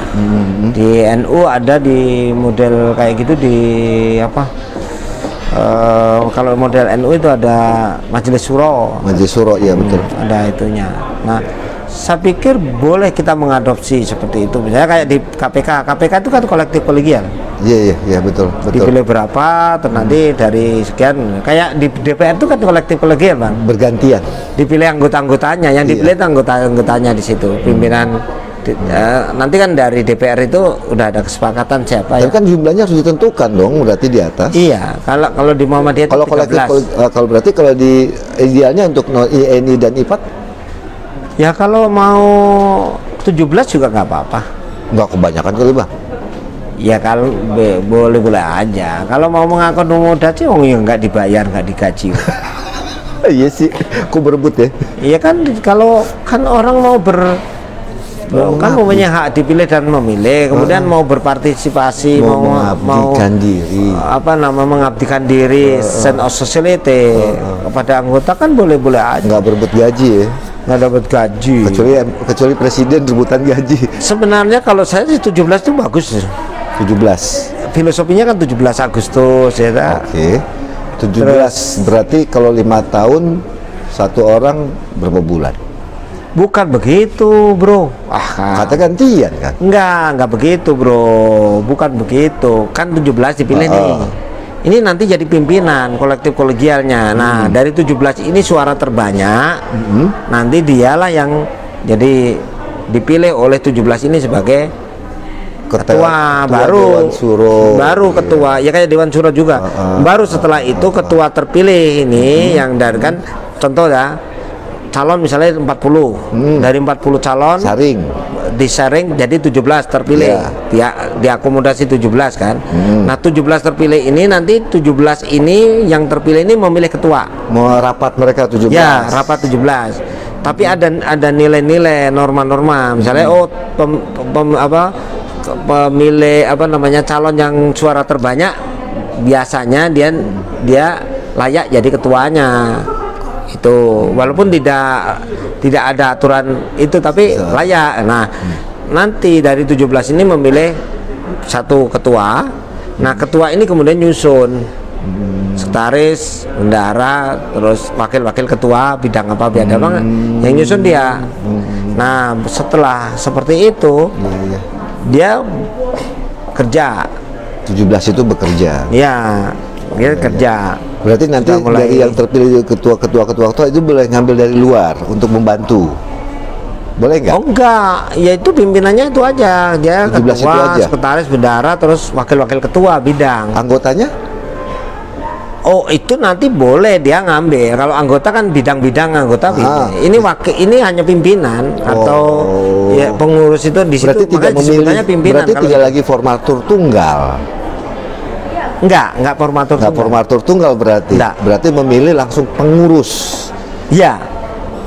Di NU ada di model kayak gitu, di apa? Kalau model NU itu ada Majelis Syuro. Majelis Syuro, iya betul. Ada itunya. Nah, saya pikir boleh kita mengadopsi seperti itu. Misalnya kayak di KPK. KPK itu kan kolektif kolegial. Iya betul. Dipilih berapa, terus nanti dari sekian. Kayak di DPR itu kan kolektif kolegial, Bang. Bergantian. Dipilih anggota-anggotanya, yang dipilih itu anggota-anggotanya di situ. Pimpinan nanti kan dari DPR itu udah ada kesepakatan siapa Tapi ya. kan jumlahnya harus ditentukan dong, berarti di atas. Iya, kalau di Muhammadiyah itu Kalau kolektif, 13. kalau berarti kalau di idealnya untuk INI dan IPAT Ya kalau mau 17 juga nggak apa-apa. nggak kebanyakan kali, Bang. Ya kalau boleh-boleh aja. Kalau mau mengakomodasi, ya nggak dibayar, nggak digaji. Iya sih, aku berebut ya. Iya kan, kalau kan orang mau kan mempunyai hak dipilih dan memilih, kemudian mau berpartisipasi, mau mengabdikan diri. apa nama mengabdikan diri, sense of society kepada anggota, kan boleh-boleh aja. Nggak berebut gaji ya. Nggak dapat gaji. Kecuali presiden rebutan gaji. Sebenarnya kalau saya sih 17 itu bagus. 17. Filosofinya kan 17 Agustus ya tak? Oke. 17 berarti kalau 5 tahun satu orang berapa bulan? Bukan begitu, bro. Kata gantian kan? Enggak begitu, bro. Bukan begitu. Kan 17 dipilih nih. Ini nanti jadi pimpinan kolektif kolegialnya. Nah, dari 17 ini suara terbanyak. Nanti dialah yang jadi dipilih oleh 17 ini sebagai ketua baru, Dewan Syuro. baru ketua, ya kayak Dewan Syuro juga. Baru setelah itu ketua terpilih ini yang dari kan contoh ya, calon misalnya 40. Dari 40 calon Saring. disaring jadi 17 terpilih. Diakomodasi 17 kan. Nah, 17 terpilih ini nanti 17 ini yang terpilih ini memilih ketua. Mau rapat mereka 17. Ya, rapat 17. Tapi ada nilai-nilai, norma-norma. Misalnya pemilih apa namanya calon yang suara terbanyak biasanya dia layak jadi ketuanya. Itu walaupun tidak ada aturan itu, tapi layak. Nah, nanti dari 17 ini memilih satu ketua. Nah, ketua ini kemudian nyusun sekretaris, bendahara, terus wakil-wakil ketua bidang apa yang nyusun dia. Nah, setelah seperti itu dia kerja. 17 itu bekerja. Ya, dia kerja. Berarti nanti dari yang terpilih ketua itu boleh ngambil dari luar untuk membantu. Boleh nggak? Oh enggak, ya itu pimpinannya itu aja. Dia 17 itu ketua, aja? sekretaris, bendara, terus wakil-wakil ketua bidang. Anggotanya? Oh itu nanti boleh dia ngambil. Kalau anggota kan bidang-bidang anggota bidang. Ini wakil, ini hanya pimpinan atau ya pengurus itu di situ. Berarti tidak makanya memilih, disebutannya pimpinan. berarti Kalau tidak lagi formatur tunggal. enggak formatur Nggak tunggal. formatur tunggal berarti. Nggak. Berarti memilih langsung pengurus. Ya,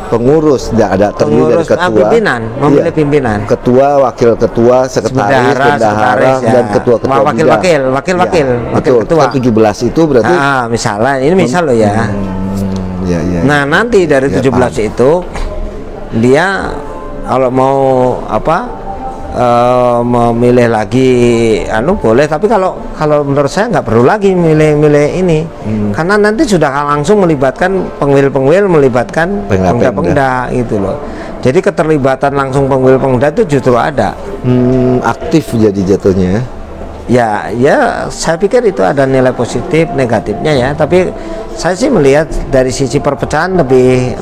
Pengurus, tidak ada terdiri dari pengurus ketua. pimpinan, memilih Iya. pimpinan. Ketua, wakil ketua, sekretaris, bendahara, sekretaris, ya. dan ketua-ketua Wakil-wakil, bidang. wakil-wakil, Ya, wakil betul. ketua. Kan 17 itu berarti. Misalnya ini misal loh ya. Ya, ya. Nah nanti dari Ya, 17 itu dia kalau mau apa memilih lagi boleh, tapi kalau menurut saya nggak perlu lagi milih ini karena nanti sudah langsung melibatkan pengwil melibatkan pengda gitu loh. Jadi keterlibatan langsung pengwil-pengda itu justru ada. Aktif jadi jatuhnya. Ya saya pikir itu ada nilai positif negatifnya ya, tapi saya sih melihat dari sisi perpecahan lebih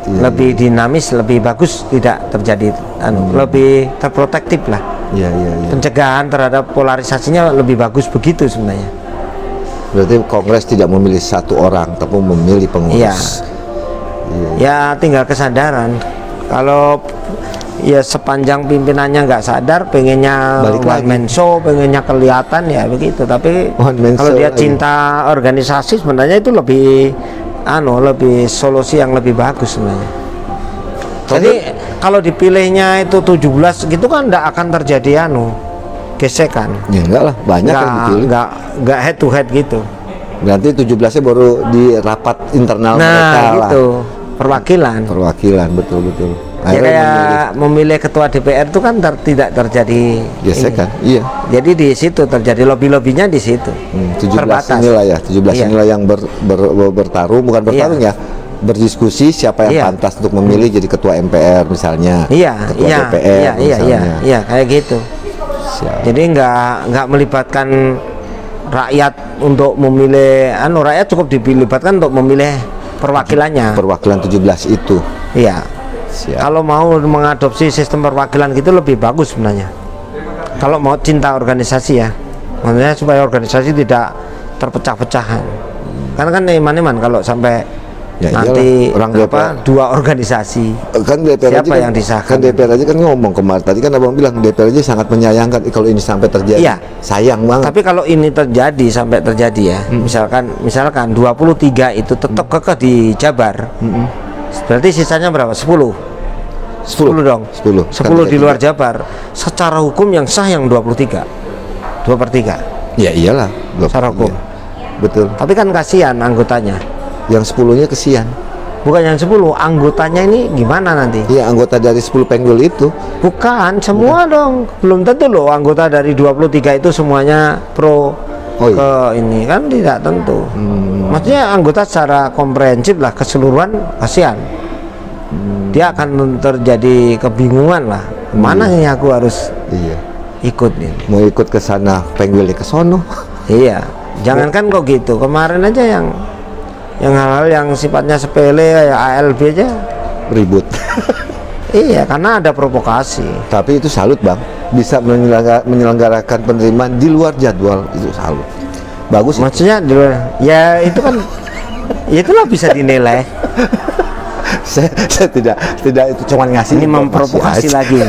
lebih dinamis, lebih bagus, tidak terjadi lebih terprotektif lah. Iya. Pencegahan terhadap polarisasinya lebih bagus begitu sebenarnya. Berarti Kongres tidak memilih satu orang, tapi memilih pengurus. Iya. Ya tinggal kesadaran. Kalau ya sepanjang pimpinannya nggak sadar, pengennya one man show, pengennya kelihatan ya begitu. Tapi kalau dia cinta organisasi sebenarnya itu lebih lebih solusi yang lebih bagus sebenarnya. Jadi kalau dipilihnya itu 17 gitu kan enggak akan terjadi gesekan. Ya enggak lah, banyak yang dipilih. Enggak head to head gitu. Berarti 17-nya baru di rapat internal mereka gitu. lah. Perwakilan, betul. Ya kayak memilih ketua DPR itu kan tidak terjadi gesekan. Iya. Jadi di situ terjadi lobby-lobbynya di situ. 17 terbatas. inilah ya, 17 inilah yang bertarung, bukan bertarung ya. Berdiskusi siapa yang pantas untuk memilih jadi ketua MPR misalnya. Ketua DPR misalnya. Iya, kayak gitu. Jadi nggak melibatkan rakyat untuk memilih rakyat cukup dilibatkan untuk memilih perwakilannya. Perwakilan 17 itu. Iya. Kalau mau mengadopsi sistem perwakilan gitu lebih bagus sebenarnya. Kalau mau cinta organisasi ya, maksudnya supaya organisasi tidak terpecah-pecahan. Karena kan iman-iman kalau sampai nanti orang dua organisasi. Kan DPR siapa aja yang disahkan? Kan DPR aja kan ngomong kemarin. Tadi kan abang bilang DPR aja sangat menyayangkan kalau ini sampai terjadi. Iya. Sayang banget. Tapi kalau ini sampai terjadi ya, misalkan 23 itu tetap kekeh di Jabar. Berarti sisanya berapa? 10 dong. 10 di luar Jabar. Secara hukum yang sah yang 23. 2/3. Ya iyalah. Secara hukum. Ya. Betul. Tapi kan kasihan anggotanya. Yang 10-nya kesian. Bukan yang 10, anggotanya ini gimana nanti? Iya, anggota dari 10 penggul itu. Bukan, semua dong. Belum tentu loh anggota dari 23 itu semuanya pro ke ini, kan tidak tentu. Maksudnya anggota secara komprehensif lah, keseluruhan kasihan. Dia akan terjadi kebingungan lah. Mana nih aku harus ikut nih? Mau ikut ke sana, penggulnya ke sono. Iya. Jangankan kok gitu. Kemarin aja yang hal-hal yang sifatnya sepele kayak ALB aja ribut. Iya, karena ada provokasi. Tapi itu salut bang, bisa menyelenggarakan penerimaan di luar jadwal, itu salut. Bagus. Maksudnya di luar, ya itu kan, itulah bisa dinilai. saya tidak itu cuma ngasih. Ini memprovokasi lagi.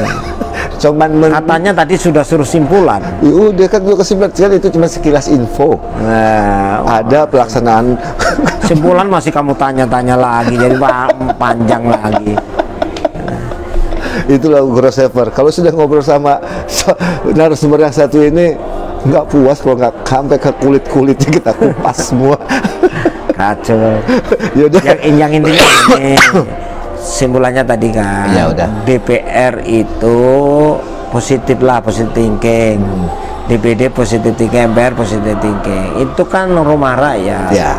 Katanya tadi sudah suruh simpulan. Ya udah kan gue kesimpulan itu cuma sekilas info. Ada pelaksanaan. Simpulan masih kamu tanya-tanya lagi, jadi panjang lagi. Itulah crossover. Kalau sudah ngobrol sama narasumber yang satu ini nggak puas kalau nggak sampai ke kulitnya kita kupas semua. Kacau. Yaudah. Yang intinya ini simpulannya tadi kan. Ya udah. DPR itu positif thinking. DPD positif thinking, MPR positif thinking. Itu kan rumah rakyat. Ya.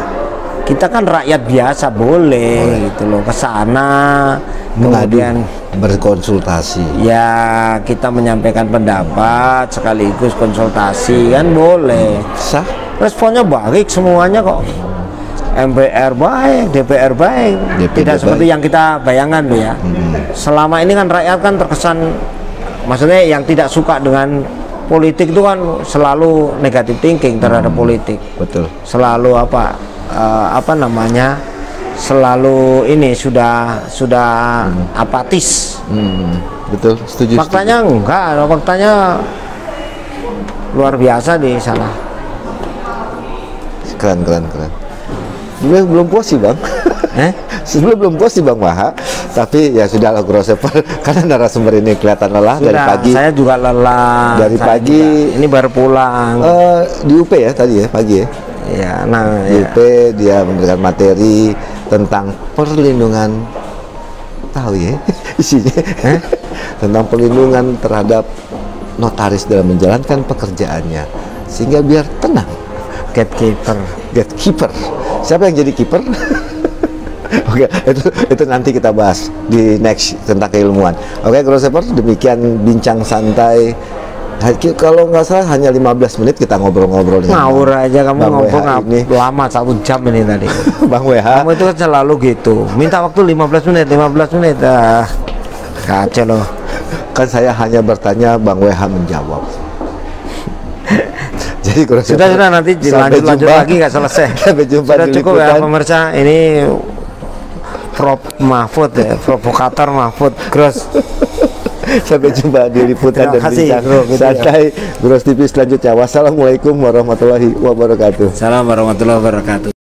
Kita kan rakyat biasa boleh gitu loh ke sana, kemudian berkonsultasi. Ya, kita menyampaikan pendapat sekaligus konsultasi kan boleh. Sah. Responnya baik semuanya kok. MPR baik, DPR baik, DPD tidak seperti baik. yang kita bayangkan loh ya. Selama ini kan rakyat kan terkesan, maksudnya yang tidak suka dengan politik itu kan selalu negatif thinking terhadap politik, Betul. selalu apa namanya, selalu ini sudah apatis. Betul, setuju. Faktanya enggak, faktanya luar biasa di sana. Keren. Belum puas sih bang. Sebelum belum puas sih bang Maha, tapi ya sudah lah crossover karena narasumber ini kelihatan lelah Sudah, dari pagi. saya juga lelah. Dari Saya pagi. juga. Ini baru pulang. Di UP ya tadi ya pagi ya. Ya, nah Di ya. UP dia memberikan materi tentang perlindungan, tahu ya isinya, tentang perlindungan terhadap notaris dalam menjalankan pekerjaannya sehingga biar tenang. Gatekeeper. Siapa yang jadi keeper? Oke, itu nanti kita bahas di next tentang keilmuan. Oke, crossover, demikian bincang santai. Kalau nggak salah hanya 15 menit kita ngobrol-ngobrol dengan Ngawur aja kamu Bang ngomong WH ini. lama 1 jam ini tadi. Bang WH. Kamu itu kan selalu gitu. Minta waktu 15 menit. Kacau loh. Kan saya hanya bertanya, Bang WH menjawab. Jadi Sudah nanti lanjut lagi nggak selesai. Sampai jumpa Sudah di cukup ya liputan. pemirsa. Ini Prof Mahfud ya, provokator Mahfud Gross. Sampai jumpa di liputan Terima dan kasih, bincang bro, gitu ya. santai Gross TV selanjutnya. Wassalamualaikum warahmatullahi wabarakatuh. Assalamualaikum warahmatullahi wabarakatuh.